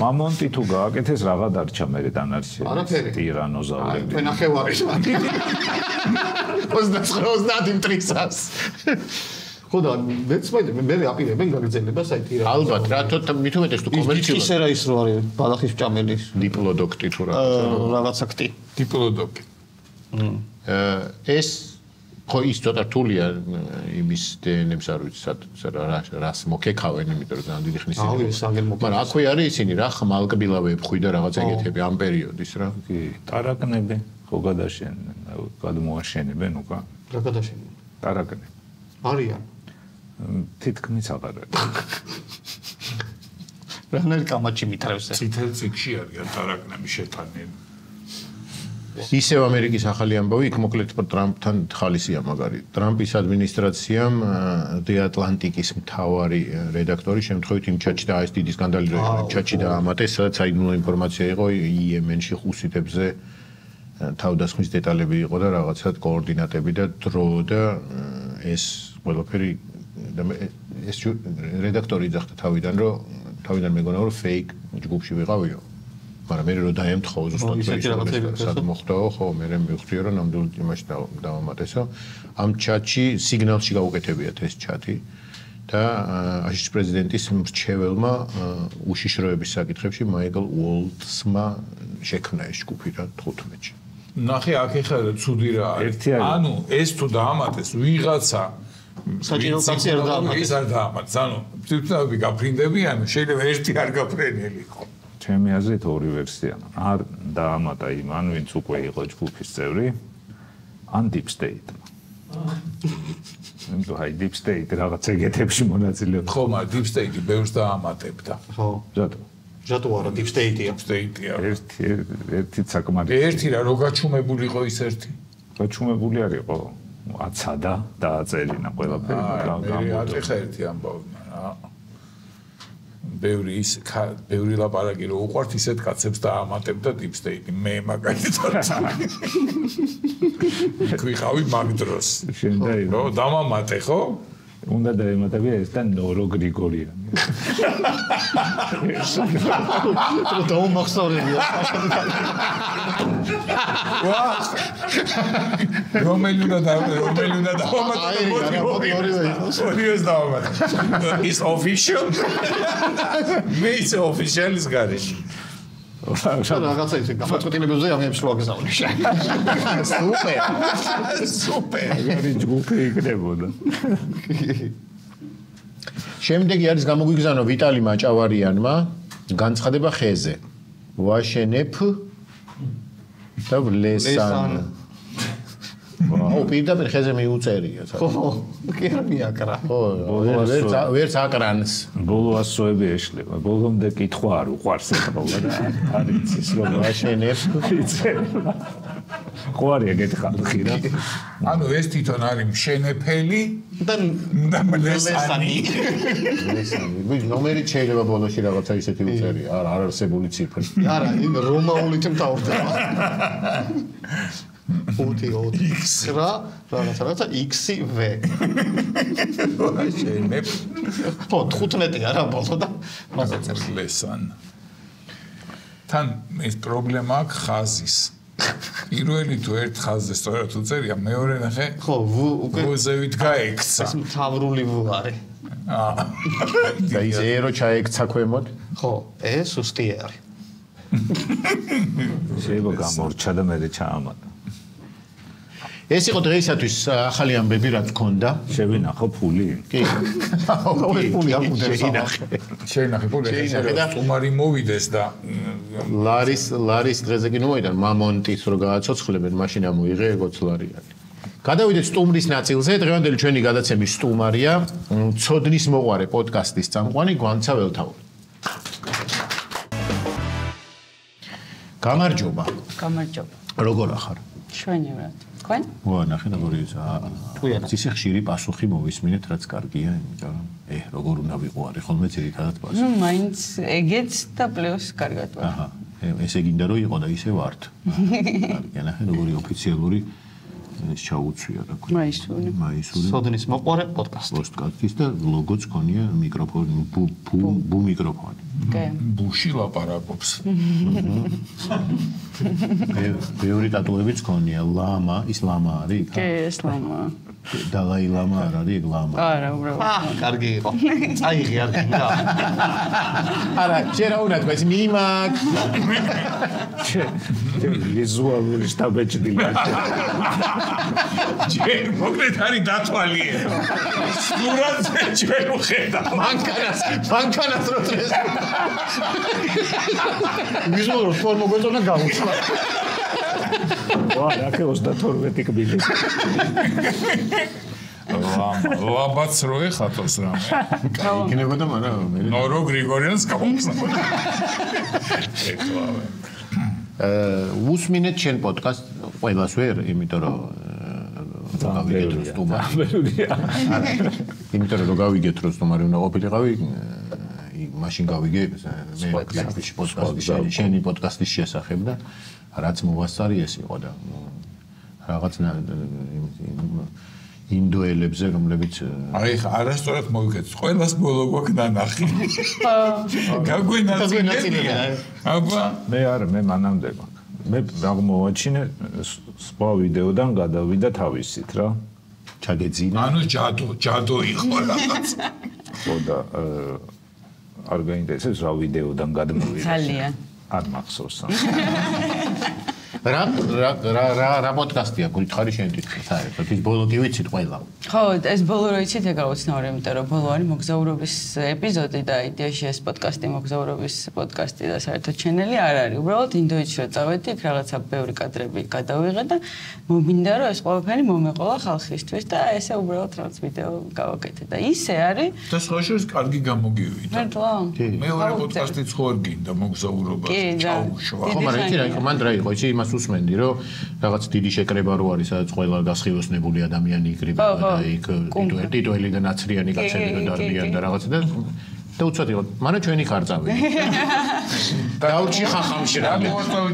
მამონტი თუ გააკეთეს რაღა დარჩა მე დანარჩენი არაფერი ტირანოზავრები თქვენ ახევარი 29 მტრისას ხოდა მეც მე აპირებენ გაგრძელებას აი ტირანოზავრები ალბათ რა მithumetes თუ კომერციულად ისე რა ის რო არის ბალახის ჭამელის დიპლოდოქტი თუ რაღაცა ქტი დიპლოდოქტი ეს ხო ის ცოტა რთულია იმის დნმ-ს არ ვიცი რას მოკექავენ იმიტომ რომ ძალიან დიდი ხნის მაგრამ აქვე არის ისინი რა ხმალკბილავე ფხვი და რაღაც ეგეთები ამ პერიოდის რა კი ტარაკნები ხო გადმოაშენებენ უკან რა გადაშენებენ ტარაკნები არიან თითქმის აღარ არის რანაირ კამაჩი მითრევს ცითელ ციკში არიან ტარაკნები შეტანილი ისევ ამერიკის ახალი ამბავი იქ მოკლედ ტრამპთან ხალისია მაგარი ტრამპის ადმინისტრაციამ The Atlantic-ის მთავარი რედაქტორი შემთხვევით იმ ჩატში და ეს დიდი სკანდალი რა ჩატში დაამატეს სადაც საიდუმლო ინფორმაცია იყო იემენში ხუსიტებზე თავდასხმის დეტალები იყო და რაღაცა კოორდინატები და დრო და ეს ყველაფერი ეს რედაქტორი იძახდა თავიდან მეგონა რომ fake ჯგუფში ვიყავიო მაგრამ მე რო დაემთხო ზუსტად სად მოხდაო ხო მე მივხვდიო რომ ნამდვილად იმაში დავამატესო ამ ჩატში სიგნალში გაუკეთებიათ ეს ჩატი და აშშ პრეზიდენტის მრჩეველმა უშიშროების საკითხებში მაიკლ უოლტსმა შექმნა ეს ჯგუფი რა 15-ში ნახე აქ ეხლა ცუდი რა არის ანუ ეს თუ დაამატეს ვიღაცა საჭირო კაცი არ დაამატეს ის არ დაამატეს ანუ თვითონები გაფრინდებიან შეიძლება ერთი არ გაფრენილიყო ჩემი აზრით ორი ვერსია არ დაამატა იმ ან ვინც უკვე იყო ჯგუფის წევრი ან deep state ნუ აი deep state რაღაც ეგეთებში მონაწილეობს ხო მაგრამ deep state ბევრს დაამატებდა ხო რატო არა deep state-ია ერთი საკმარისი ერთი რა რო გაჩუმებულიყო ის ერთი გაჩუმებული არისო აცადა დააწერინა ყველაფერი გამოდო ხა ერთი ამბავი მაგრამ ბევრი ლაპარაკი რო უყვართ ისეთ კაცებს დაამატებდა deep state მე მაგალითად ვიყავი მაგ დროს რო დამამატე ხო უნდა დაემატებია ეს და ნორო გრიგორიანი რო დაუმახსოვრებია რომელი უნდა დავამატე ორივეს დავამატე is official მე ის official is garish რაღაცა ისე გაფაწყვეტილებებზე ამებს რო აგზავნე სუპერ არის ჯგუფი იქნებოდა შემდეგი არის გამოგვიგზავნა ვიტალი მაჭავარიანმა განცხადება ხეზე ვაშენებ და ვლესან ო პირდაპირ ხეზე მიუწერია ხო კი არ მიაკრა ხო ვერც აკრანს ბოლო ასოები ეშლება ბოლომდე კითხვა არ უყვარს ეხლა და არის ის რომ ვაშენებ ხო არის ეგეთი ხალხი რა ანუ ეს თვითონ არის მშენებელი და მლესანი ვინ ნომერი შეიძლება ბოლოში რაღაცა ისეთი უწერია არ არსებული ციფრი არა იმ რომაულით მთავრდება 5 X რა რაღაცა XV ვაშენებ ხო 15 არა ბოლო და მასე წერს ლესან თან ეს პრობლემა აქვს ხაზის პირველი თუ ერთ ხაზზე სწორად უწერია მეორე ნახე ხო უკვე ვუზევით გაექცა ეს მთავრული ვუ არის და ის ერო ჩაექცა ქვემოთ ხო ეს უსტი არის შეიძლება გამორჩა და მე ჩაამატა ეს იყო დღეისათვის ახალი ამბები რაც გქონდა. შევინახო ფული. კი. ფული არ გუნდებს. შეინახე ფული. სტუმარი მოვიდეს და ლარის დღეზე კი ნუ მოიდან მამონტის რო გააცოცხლებენ, მაშინ ამოიღე ეგოც ლარიანი. გადავიდეთ სტუმრის ნაწილზე. დღევანდელი ჩვენი გადაცემის სტუმარია ცოდნის მოყვარე პოდკასტის წამყვანი გვანცა ველთაური. გამარჯობა. გამარჯობა. როგორ ახარ? შვენივრად. თქვენ? ვანახე როგორია. ისე ხშირი პასუხი მოვისმინეთ, რაც კარგია, იმიტომ რომ როგორ უნდა ვიყო არის ხოლმე ძირითადად პასუხი. ნუ მაინც ეგეც და პლუს კარგად ვარ. აჰა. ესე გინდა რომ იყო და ისე ვართ. კარგია, ნახე როგორი ოფიციალური ეს ჩაუცვია რა ქვია. მაისური. სოდნის მოყარე პოდკასტის და ლოგოც ქონია მიკროფონი, ბუ მიკროფონი. კი. ბუში ლაპარაკობს. ბევრი ტატუებიც ქონია, ლამა, ის ლამა არის? კი, ეს ლამა. დალაი ლამა არ არის, ლამა. არა, უბრალოდ. კარგი იყო. წაიღე არ გინდა. არა, შეიძლება უნდა თქვენ მიმაკ. ვიზუალური შტაბეჭდილი. ჯერ მოკლედ არის დათვალიერო. სურათზე ჩვენ ვხედავ. მანქანას რო წეს. ვიზუალურ ფორმო გვეწონა გაუცლა. ვა, აქ 32 კბილი. ლაბაც რო ეხათოს რამე. იქნებოდა, მაგრამ ნორო გრიგორიანს გამოგზავნა. ეკლავე. უსმინეთ შენ პოდკასტ ყველას ვერ, იმიტომ რომ გავიგეთ რომ სტუმარი. იმიტომ რომ გავიგეთ რომ სტუმარი უნდა ყოფილიყავი, მაშინ გავიგე მე პოდკასტის შენი პოდკასტის შესახებ და რაც მოვასწარი ეს იყო და რაღაც ინდოელებზე რომლებიც აი არასწორად მოვიგეთ ყველას ბოლო გვაქვს ნანახი. გაგვენაცილებია. აბა მე არა, მე მანამდე მაქვს. მე აღმოვაჩინე სხვა ვიდეოდან გადავიდა თავისით რა. ჩაგეძინა. ანუ ჯადო იყო რაღაც. ხო და არ გაინტერესებს რა ვიდეოდან გადმოვიდა. ძალიან. არ მახსოვს. რა პოდკასტია გითხარი შენ თვითონ საერთოდ ის ბოლო კი ვიცით ყველა. ხო, ეს ბოლო რო იცით ეგ აუცნაური, იმიტომ რომ ბოლო არის მოგზაურობის ეპიზოდი და იდეაში ეს პოდკასტი მოგზაურობის პოდკასტი და საერთოდ ჩენელი არ არის. უბრალოდ ინდოეთში რო წავედი, იქ რაღაცა ბევრი კადრები გადავიღე და მომინდა რომ ეს ყველაფერი მომეყოლა ხალხისთვის და ესე უბრალოდ რაღაც ვიდეო გავაკეთე და ისე არის. და სხვა შორის კარგი გამოგივიდა. მართლა? მეორე პოდკასტიც ხო არ გინდა მოგზაურობა ჩაუშვა. ხო, მაგრამ იცი რა იყო, მან რა იყო, იცი იმას უსმენდი რომ რაღაც დიდი შეკრება რო არის, სადაც ყველა გასხივოსნებული ადამიანი იკრიბება და იქ ტიტველი და ნაცრიანი კაცები რო დარბიან და რაღაცა და უცად იყო, მაგრამ ჩვენი ხარ წავიდი. დაურჩი ხახამში რა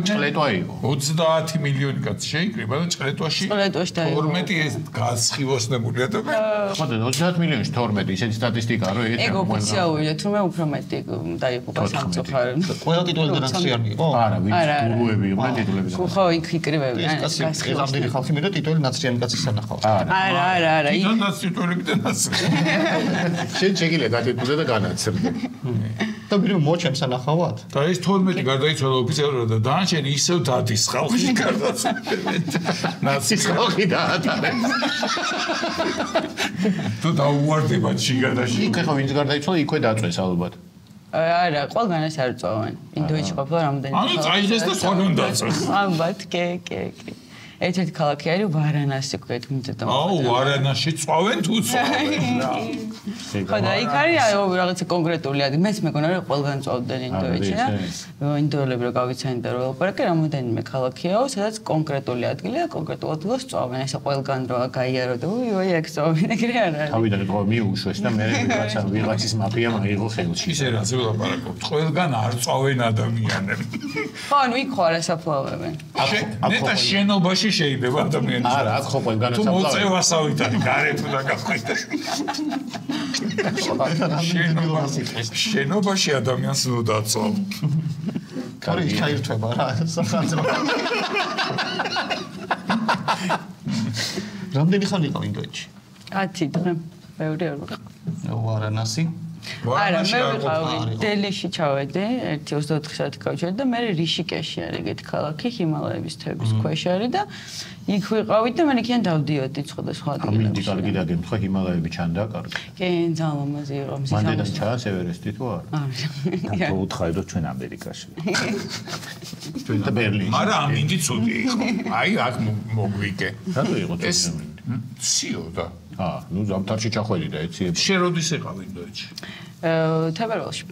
ჭლეტვა იყო. 30 მილიონი კაცი შეიკრიბა და ჭლეტვაში 12 ეს გასხივოსნებული ადამიანი. ხო და 30 მილიონში 12 ისეთი სტატისტიკაა რომ ეგ ოფიციალურია, თუმცა უფრო მეტი დაიღუპა სამწუხაროდ. ყველა ტიტული და ნაცრიანი იყო? არა, ვინც გულუები იყვნენ ტიტულები. ხო, იქ იკრიბებიან. ეს ამდენი ხალხი მინდა ტიტული ნაცრიანი კაცის სანახავს. არა. იქ ტიტული და ნაცრიანი. შენ შეგიძლია დაგეკუძე და განაცრდე. და ვინმე მოჩემს ანახავად? და ეს 12 გარდაიცვალა ოფიციალურად და დანარჩენი ისევ დადის ხალხი გარდაცვალებით. ნაცის ხალხი დაატარეს. თუ დაუვარდება შიგადაში. იქ ხო ვინც გარდაიცვალა, იქვე დაწვეს ალბათ. არა, ყველგანაც არ წავენ. ინდოეთში ყოფილა რამდენი ანუ წაიღეს და სხვაგან დაწვეს. ალბათ, კი. ერთ-ერთი ქალაქი არის ვარანასი, ქვია თუმცა და აუ, ვარანასში წავენ თუ წავენ რა. ხო და იქ არის რაღაცა კონკრეტული ადგილი. მეც მეგონა რომ ყველგან წავდნენ ინდოეთში და ინდოელები რო გავიცანით და რო ელაპარაკე, რამოდენიმე ქალაქიაო, სადაც კონკრეტული ადგილი და კონკრეტულ ადგილას წავენ. ესა ყველგან რო გაიარო და უი, აქ წავენ, ეგრე არ არის. თავიდან იყო მიუშვეს და მე ვიღაცის მაფია მაიღო ხელში. ისე რაც ველაპარაკობთ, ყველგან არ წავენ ადამიანები. ხო, ანუ იქ ხო არასაფლავებენ. ნეტა შენობაში შეიძლება ადამიანის. არა, აქ ხო ყველგანაც თუ მოწევასავით არის გარეთ უნდა გახვიდე. შენობაში ადამიანს ნუ დაწვა. კარი ჩაირთვება რა, სახანძრო. რამდენი ხანი იყო ინდოეთში? 10 დღე. ბევრი არ ვიყავ. ვარანასი. არა, მე ვიყავი დელიში ჩავედი, 1-24 საათი გავჩერდი და მე რიშიკეში არის ეგეთი ქალაქი, ჰიმალაების თემის ქვეშ არის და იქ ვიყავით და მე იქიდან დავდიოდი სხვადასხვა ადგილებში. ამინდი კარგი დაგემთხვა ჰიმალაები ჩანდა კარგი. კი, ძალიან ლამაზი იყო მზის. მანდელას ჩანს ევერესტი თუ არა? და უთხარი რომ ჩვენ ამერიკაში. ჩვენ და ბერლინში. მაგრამ ამინდი ცუდი იყო. აი აქ მოგვიკე. რატო იყო ეს ცუდი? ციო და ნუ ზამთარში ჩახვედი და ეცი. შენ როდის ეყავ ინდოეთში? თებერვალში.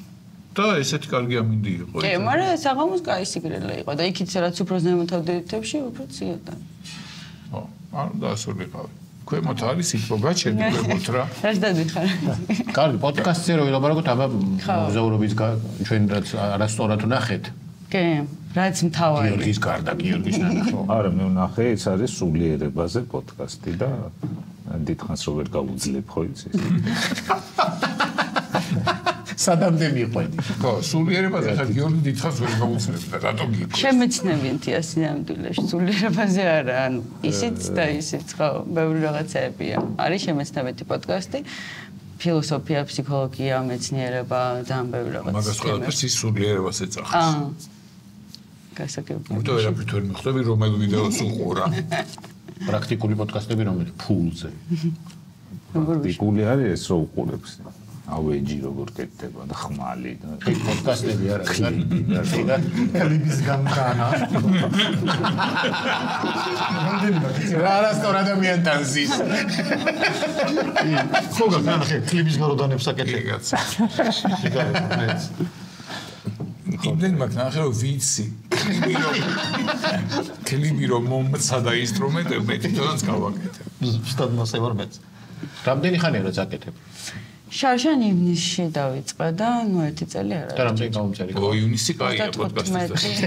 და ესეთი კარგი ამინდი იყო. კი, მაგრამ საღამოს კაი სიგრილე იყო და იქით რაც უფრო ზემოთავდით თებში უფრო ციოდა. ხო, არ დაასრულიყავი. ქვემოთ არის იქო გაჩერდი ქვემოთ რა. რაც დადიხარ. კარგი, პოდკასტზე რო ვილაპარაკოთ, აბა მოგზაურობის ჩვენ რაც არასწორად ვნახეთ. კი, რაც მთავარი. გიორგის გარდა, გიორგის ნახო. არა, მე ვნახე, ეს არის სულიერებაზე პოდკასტი და დიდხანს რო ვერ გავუძლებ ხო იცი. სადამდე მიყვედი. ხო, სულიერებაზე ხა გიორგი დიდხანს ვერ გავუცლებდა, რატო გიყვეს? შემეცნებინთი ასე ნამდვილად სულიერებაზე არა, ანუ ისიც და ისიც ხო, ბევრი რაღაცებია. არის შემეცნებითი პოდკასტი, ფილოსოფია, ფსიქოლოგია, მეცნიერება, ძალიან ბევრი რაღაც. მაგას ყველაფერს ის სულიერებას ეწახის. გასაგებია. იმიტომ ვერაფრით ვერ მიხვდები რომელ ვიდეოს უყურა. პრაქტიკული პოდკასტები რომელიც ფულზე. პრაქტიკული არის ეს რო უყურებს. ავეჯი როგორ კეთდება და ხმალი და პოდკასტები არა და კლიპის გამყანა. რა არასწორ ადამიანთან ზის. ხო გაგნახე კლიპის გაროდანებს აკეთებ. იმდენ მაგნახე რომ ვიცი. კლიპი რომ მომცა და ინსტრუმენტები მე თვითონაც გავაკეთებ. ზუსტად მასე ვარ მეც. რამდენი ხანია რაც აკეთებ? შარშან ივნისში დავიწყე და ნუ 1 წელი არა. და რამდენი გამომწერი? ო ივნისი კაია პოდკასტის.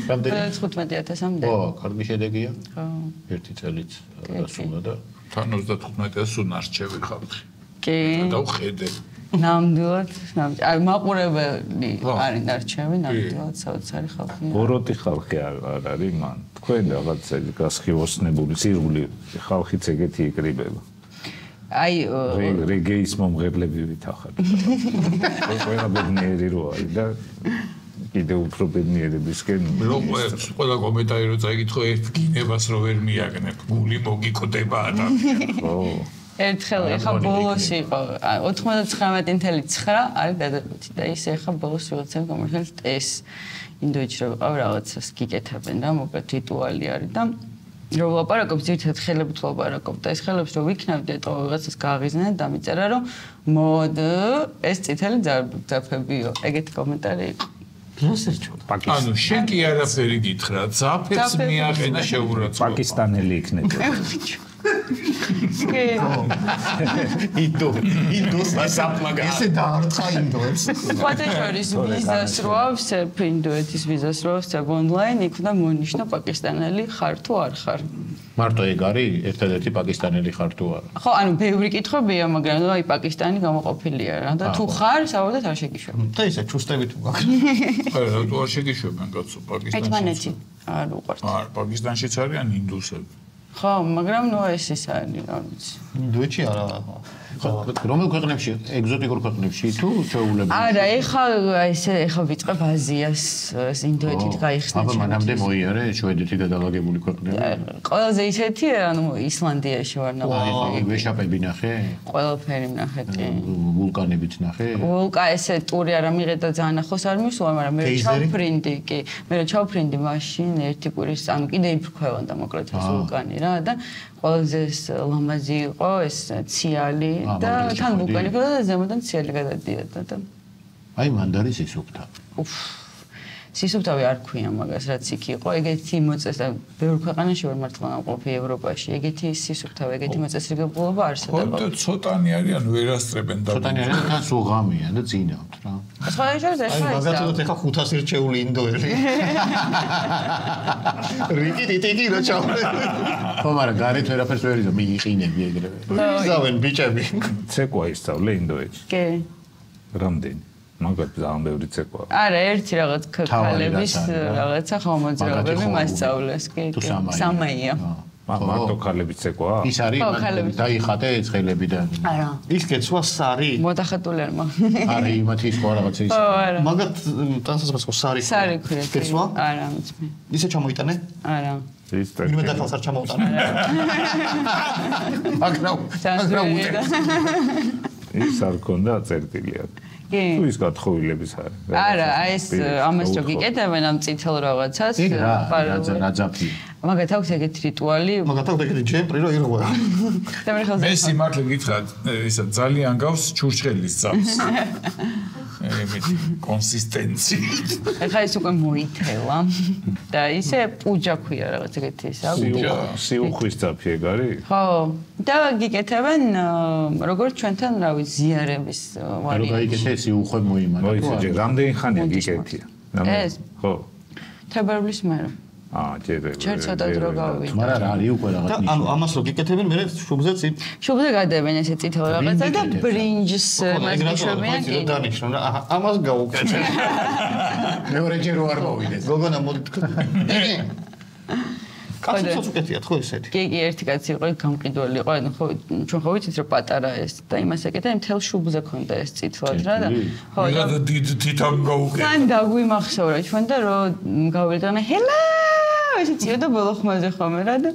15,000-მდე. ო, კარგი შედეგია. ხო. 1 წელიც დასულა და თან 35-ას უნარჩევი ხალხი. კი. და ვხედე. ნამდვილად, აი მაყურებელი არის ნარჩევი, ნამდვილად საოცარი ხალხი. ბოროტი ხალხი არ არის მან. თქვენ რაღაც ეგ გასხივოსნებული სირული ხალხიც ეგეთი იკრიბება. აი რეგეის მომღერლები ვითახარ. ყველა ბედნიერი რო არის და კიდე უფრო ბედნიერებისკენ ყველა კომენტარი რო წაიკითხო ერთ გინებას რო ვერ მიაგნებ, გული მოგიკდება ადამიანს. ხო. ერთხელ ეხა ბოლოს იყო 99.9 არის დადებითი და ის ეხა ბოლოს ვიღაცამ გამორჩენს ეს ინდოეთში რო ვიყავ რაღაცას გიკეთებენ და მოკლედ რიტუალი არის და რო ვლაპარაკობ ძირითადად ხელებით ვლაპარაკობ და ეს ხელებს რო ვიქნებდი ეტყო ვიღაცას გააღიზნენ და მიწერა რომ მოდ ეს წითელი ძაფებიო ეგეთი კომენტარი იყო ანუ შენ კი არაფერი გითხრა ძაფებს მიაყენა შეურაცხყოფა პაკისტანელი იქნება ინდოს მასაპლაგა ესე დაარტყა ინდოებს პატეჟორის ვიზას რო ავსებ ინდოეთის ვიზას რო ავსებ ონლაინ იქ უნდა მონიშნო პაკისტანელი ხარ თუ არ ხარ მარტო ეგ არის ერთადერთი პაკისტანელი ხარ თუ არა ხო ანუ ბევრი კითხვებია მაგრამ აი პაკისტანი გამოყოფილია რა და თუ ხარ საერთოდ არ შეგიშვებ და ისე ჩუსტები თუ გაქვს არა რატო არ შეგიშვებენ კაცო პაკისტანში ერთმანეთი არ უყვართ არ პაკისტანშიც არიან ინდუსები ხო მაგრამ ნუ ეს არის რა ვიცი ინდოეთში არა რომელ ქვეყნებში ეგზოტიკურ ქვეყნებში თუ შეუძლებელი არა ეხა ესე ეხა ვიწყებ აზიას ინდოეთით გაიხსნა აბა მანამდე მოიარე შვედეთი და დალაგებული ქვეყნები ყველაზე ისეთი ანუ ისლანდიაში ვარ ნახე ვეშაპები ნახე ყველაფერი ნახე კი ვულკანებიც ნახე ესე ტური არ ამიღეთ და ძალიან ახლოს არ მისვლა მაგრამ მე ჩავფრინდი კი მე ჩავფრინდი მაშინ ერთი კვირის ანუ კიდე იფრქვევანდა მოკლედ ეს ვულკანი რა და ყველაზე ლამაზი იყო ეს ციალი და თან ვულკანი იყო და ზემოდან ციალი გადადიოდა და აი მანდარის სისუფთა სისუფთავი არ ქვია მაგას რაც იქ იყო ეგეთი მოწესრიგება ბევრ ქვეყანაში ვერ მართლა ამყოფი ევროპაში ეგეთი სისუფთავი ეგეთი მოწესრიგებულობა არსებობს ხო ცოტანი არიან ვერასწრებენ და ცოტანი არიან თან სუღამია და ძინავთ რა სხვა შეიძლება აი მაგათაც ეხა 500 რჩეული ინდოელი რიკი დიტიკი რა ჩავდე ხო მაგრამ გარეთ ვერაფერს ვერ იზო მიიყინები ეგრევე იზავენ ბიჭები ცეკვა ისწავლე ინდოეთში კი რამდენი მაგათ ძალიან ბევრი ცეკვა არა ერთი რაღაც ქალების რაღაცა ხომოძრაობები მასწავლეს კი სამაია მარტო ქალებიც ეკვა? ის არის დაიხატე ცხელებიდან. არა. ის გეცვა სარი. მოთახატული არ მაგ. არის იმათი ის ხო რაღაცა ის. არა. მაგათ ტანსაცმელს ხო სარი. სარი ქვია. გეცვა? არა, მიცმე. ისე ჩამოიტანე? არა. ის ვინმე დახავს არ ჩამოუტანე. ის არ ქონდა წერტილია. კი. თუ ის გათხოვილების არის. არა, აი ეს ამას რო გიკეთებენ ამ წითელ რაღაცას. რაძაფი. მაგათ აქვს ეგეთი რიტუალი. მაგათ აქვს ეგეთი ჯემპრი რო ირღვევა. მე სიმართლე გითხრათ, ისა ძალიან გავს ჩურჩხელის ძავს. ემეთი კონსისტენცი. ეხლა ის უკვე მოითელა და ისე პუჯა ქვია რაღაც ეგეთი ის აქვს. სიუხვის ძაფი ეგ არის? ხო, და გიკეთებენ როგორც ჩვენთან რავი ზიარების ვარიანტი. რო გაიგეთე სიუხვე მოიმარა. მოიცე, რამდენი ხანია გიკეთია? ეს? ხო. თებერვლის მერე. ჯერ ცოტა დრო გავიდა. მაგრამ რა არის უკვე რაღაც ნიშნა. ანუ ამას რო გიკეთებენ, მე შუბზე წინ. შუბზე გადებენ ესე წითელ რაღაცა და ბრინჯს მასიშვებიან. კი, დანიშნო რა, ამას გავუკეთებ. მეორეჯერ არ მოვიდეს. გოგონა მოდი თქვა. კაცსაც უკეთიათ ხო ესეთი? კი, ერთი კაცი იყო, გამყიდველი იყო, ანუ ხო ჩვენ ხო ვიცით რომ პატარა ეს და იმას ეკეთე, მთელ შუბზე ქონდა ეს წითლად რა და ხო და თითამ გავუკეთე. თან დაგვიმახსოვრა ჩვენ და რომ გავიდანე ჰელა ესე წიოდა ბოლო ხმაზე ხომე რა და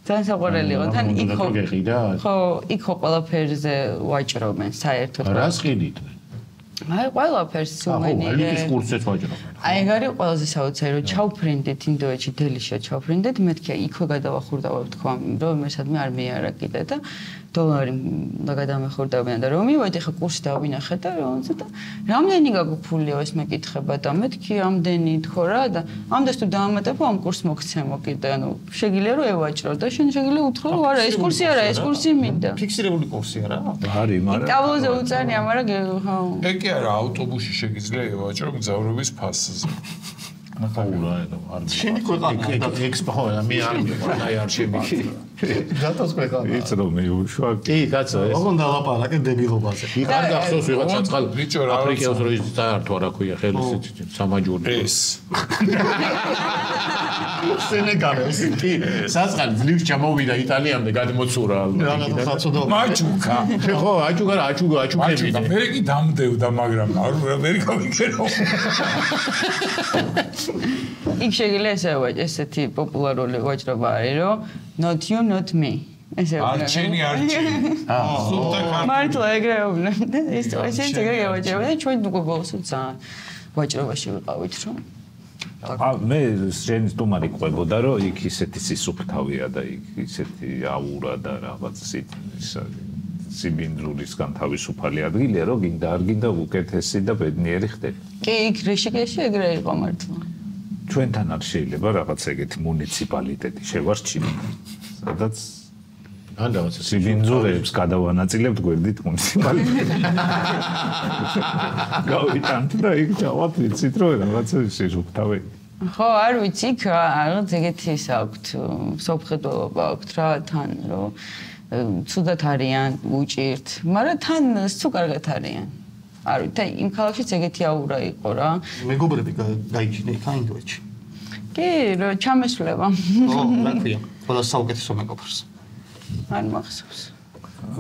ძალიან საყვარელი იყო. თან იქ ხო, იქ ხო ყველაფერზე ვაჭრობენ საერთოდ. რას ყიდით? აი ყველაფერს სუვენირი. აი ის კურსებს ვაჭრობენ. აი ეგ არის ყველაზე საოცარი რომ ჩავფრინდეთ ინდოეთში დელიშია ჩავფრინდეთ მეთქე იქვე გადავახურდავებ თქვა რომ მე სადმე არ მეარა კიდე და დოლარი გადამეხურდავენ და რომ მივედი ხა კურსი დავინახე და რომელზე და რამდენი გაგფულიო ეს მეკითხება და მეთქი ამდენი თქო რა და ამდენს თუ დაამატებო ამ კურს მოგცემო კიდე ანუ შეგიძლია რომ ევაჭრო და შენ შეგიძლია უთხრა რომ არა ეს კურსი არა ეს კურსი მინდა ფიქსირებული კურსია რა არის მაგრამ ტაბლოზე უწარია მაგრამ ხო ეგ კი არა ავტობუსში შეგიძლია ევაჭრო მგზავრობის ფასზე ნახაურა არ შენი ქვეყანა ექსპო მე არ მიყვარს აი არ შემიძლია დათოს ქვეყანა იც რომ მე უშვა კი კაცო ეს ოღონდ დალაპარაკე დებილობაზე არ გახსოვს ვიღაცა წყალ ბიჭო რა აფრიკელს რო ის დაართვა რა ქვია ხელის სამაჯური ეს სენეგალეს კი სასყალი ძლივს ჩამოვიდა იტალიამდე გადმოცურა რაღაცა საწოდო მაჩუკა ხო აჩუგა რა აჩუგები და მე კი დამდევდა მაგრამ არ ვერ გავიგერო იქ შეიძლება ესეთი პოპულარული ვაჭრობა არის რომ not you not me ესე არჩენი სულთა ხარ მართლა ეგრეობნა ეს ეგრე ვაჭრობა და ჩვენ უკვე ბოლოს ძალიან ვაჭრობაში ვიყავით რომ მე შენ სტუმარი ყვებოდა რომ იქ ისეთი სისუფთავია და იქ ისეთი აურა და რაღაც სიბინძურისგან თავისუფალი ადგილია რომ გინდა არ გინდა უკეთესი და ბედნიერი ხდები კი იქ რიშიკეში ეგრე იყო მართლა ჩვენთან არ შეიძლება რაღაც ეგეთი მუნიციპალიტეტი შევარჩინო სადაც ან რაღაც სიბინძურებს გადავანაწილებთ გვერდით მუნიციპალიტეტში გავიტანთ და იქ ჩავართ ვიცით რომ რაღაცა სისუფთავე ხო არ ვიცი იქ რაღაც ეგეთი ის აქვთ სოფხედველობა აქვთ რა თან რომ ცუდად არიან უჭირთ მაგრამ თან სულ კარგად არიან არ ვიცი და იმ ქალაქშიც ეგეთი აურა იყო რა მეგობრები გაიჩინე იქ ინდოეთში კი რა ჩამესვლება ო რა ქვია ყველა საუკეთესო მეგობრს არ მახსოვს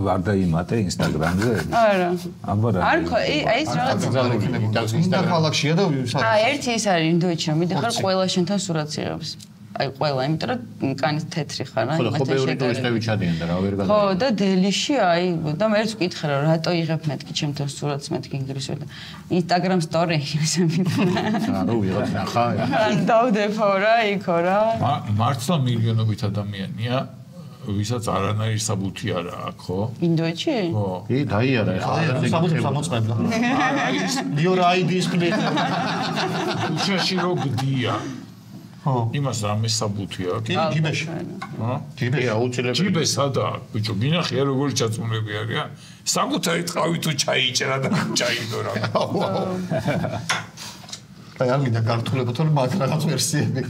ვარ დაიმატე ინსტაგრამზე არა აბარა არ ხო აი ეს რაღაც ინდა ქალაქშია და ერთი ის არის ინდოეთში რომ მიდიხარ ყველა შენთან სურათს იღებს აი ყველა იმიტომ რომ კანის თეთრი ხარ რა ხო ბევრი ტურისტები ჩადიან და რა ვერ გადა ხო და დელიში აი და მე ერთს ვკითხე რა რატო იღებ მეთქი ჩემთან სურათს მეთქი ინგლისურად Instagram story ანუ ვიღაც ნახა ან დავდეფო რა იქო რა მართლა მილიონობით ადამიანია ვისაც არანაირი საბუთი არა აქვს ხო ინდოეთში ხო კი დაიარა ეხლა საბუთი სამოწმებდა your ID is please უშაში რო გდია ხო იმას რამე საბუთი აქვს კი ჯიბეში ხო ჯიბე აუცილებელი ჯიბე სადაა ბიჭო გინახია როგორი ჩაწმულები არიან საკუთარი ტყავი თუ ჩაიჭრა და ჩაიდო რა აი არ მინდა გართულება თორე მაგ რაღაც ვერსიები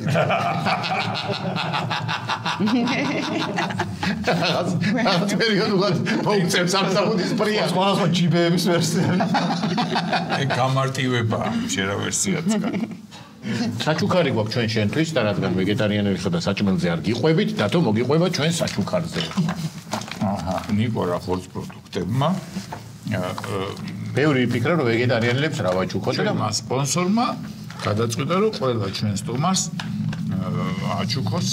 რაღაც პერიოდულად მოუწევს ამ საბუდის პრია სხვადასხვა ჯიბეების ვერსიები ეგ გამარტივება შენ რა ვერსიაც კან საჩუქარი გვაქვს ჩვენ შენთვის და რადგან ვეგეტარიანელი ხარ და საჭმელზე არ გიყვებით, დათო მოგიყვება ჩვენ საჩუქარზე. აჰა, ნიკორა ხორცს პროდუქტებმა ბევრი იფიქრა რომ ვეგეტარიანელებს რა ვაჩუქოთ და მას სპონსორმა გადაწყვიტა რომ ყველა ჩვენ სტუმარს აჩუქოს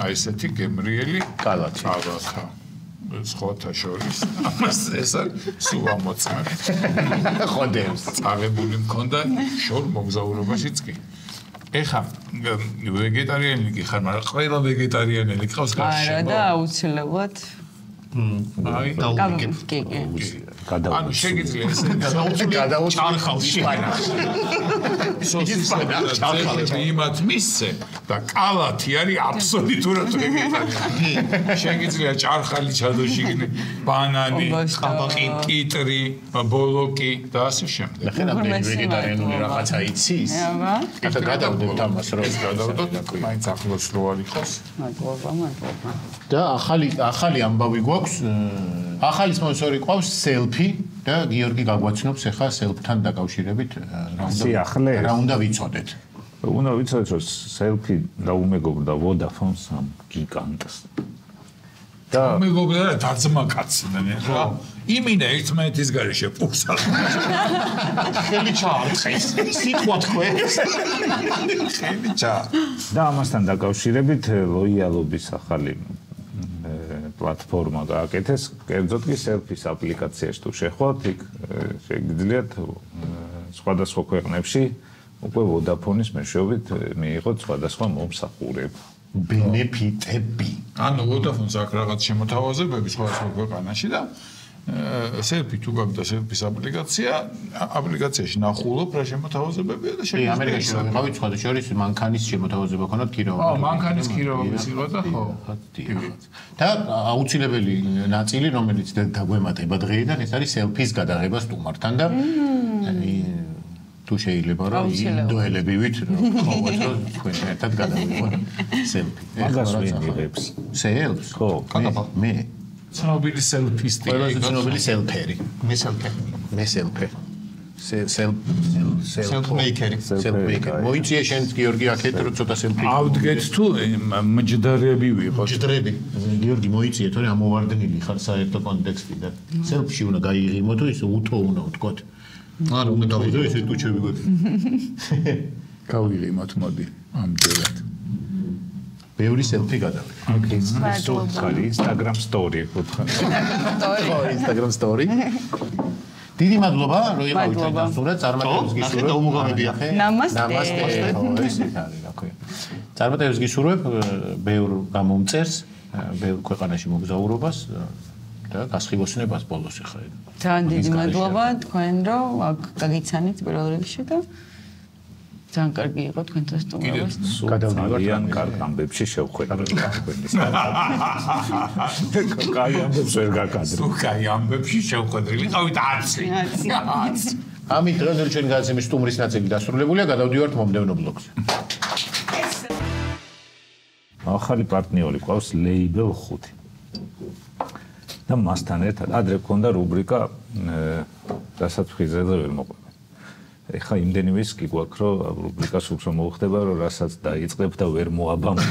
აი ესეთი გემრიელი კალათი. სხვათა შორის ეს სულ ამოწმე. ხოდებს წაღებული მქონდა შორ მოგზაურობაშიც კი. ეხა ვეგეტარიანელი კი ხარ, მაგრამ ყველა ვეგეტარიანელი ყავს გარშემო. არა და აუცილებლად აი კი. ანუ შეგიძლია ესე გადაუჭარხავში. იმათ მისცე და კალათი არის აბსოლუტურად ვეგეტარიანი. შეგიძლია ჭარხალი ჩადოშიგნი, ბანანი, კიტრი, ბოლოკი და ასე შემდეგ. და ხენა ვეგეტარიანული რაღაცა იცის? ახლა გადავდეთ ამას რომ გადავდოთ, მაინც ახლოს რო არ იყოს. მადლობა. და ახალი ამბავი გვაქვს. ახალი სპონსორი ყავს selfie და გიორგი გაგვაცნობს ახლა selfie-თან დაკავშირებით რა უნდა ვიცოდეთ. უნდა ვიცოდეთ რომ selfie დაუმეგობრდა Vodafone-ს ამ გიგანტს. და მეგობრა დაძმა კაციდან რა იმინა ერთმანეთის გარეშე პურსა ხელი ჩაარწეს სიტყვა თქვენს ხელი ჩა და ამასთან დაკავშირებით ლოიალობის ახალი პლატფორმა გააკეთეს, კერძოდ კი selfie-ს აპლიკაციაში თუ შეხვალთ, იქ შეგიძლიათ სხვადასხვა ქვეყნებში უკვე Vodafone-ის მეშვეობით მიიღოთ სხვადასხვა მომსახურება. ბენეფიტები. ანუ Vodafone-ს აქვს რაღაც შემოთავაზებები სხვადასხვა ქვეყანაში და selfie თუ გაქვს selfie-ს აპლიკაციაში ნახულობ რა შემოთავაზებებია და შეგიძლიათ ამერიკაში რომ ვიყავით სხვადასხვა შორის მანქანის შემოთავაზება ქონდათ ქირაობა. მანქანის ქირაობის იყო და ხო. და აუცილებელი ნაწილი რომელიც დაგვემატება დღეიდან ეს არის selfie-ს გადაღება სტუმართან და თუ შეიძლება რომ ინდოელები ვით ყოველთვის რომ თქვენ ერთად გადავიღოთ selfie. მაგას ვიღებს. selfie? ხო, მე ცნობილი selfie-ისტი. ყველაზე ცნობილი selfie-ერი. მე selfie. მე selfie. self-maker. მოიწია შენ გიორგი აქეთ რომ ცოტა selfie. ავდგეთ თუ მჯდრები ვიყოთ. მჯდრები. გიორგი მოიწია თორე ამოვარდნილი ხარ საერთო კონტექსტიდან. selfie უნდა გაიღიმო თუ ისე უთო უნდა ვთქოთ. არა უნდა გავიდო ესე ტუჩები გვექნება. გავიღიმოთ მოდი ამჯერად. ბევრი selfie გადავიღე. ოკეი, სულ Instagram story ვთქვა. Instagram story. დიდი მადლობა, რომ იყავით ჩვენთან. წარმატებებს გისურვებ. და უმოგამებია. ნამასტე. ნამასტე. ეს არის რა ქვია. წარმატებებს გისურვებ ბევრ გამომწერს, ბევრ ქვეყანაში მოგზაურობას და გასხივოსნებას ბოლოს ახლა. ძალიან დიდი მადლობა თქვენ რომ გაგიცანით პირველ რიგში და ძალიან კარგი იყო თქვენთან სტუმრობა. გადავდივართ კარგ ამბებში შევხვედრით თქვენის. კაი ამბებს ვერ გაკადრე. თუ კაი ამბებში შევხვედრილი ყავით 10. ამით დღევანდელი ჩვენი გადაცემის სტუმრის ნაწილი დასრულებულია, გადავდივართ მომდევნო ბლოკზე. ახალი პარტნიორი ყავს Label 5. და მასთან ერთად ადრე გქონდა რუბრიკა რასაც ხიზეზე ვერ მოყვება. ეხლა იმდენი ვისკი გვაქვს რომ რუბრიკას უფრო მოხდება რომ რასაც დაიწყებ და ვერ მოაბამთ.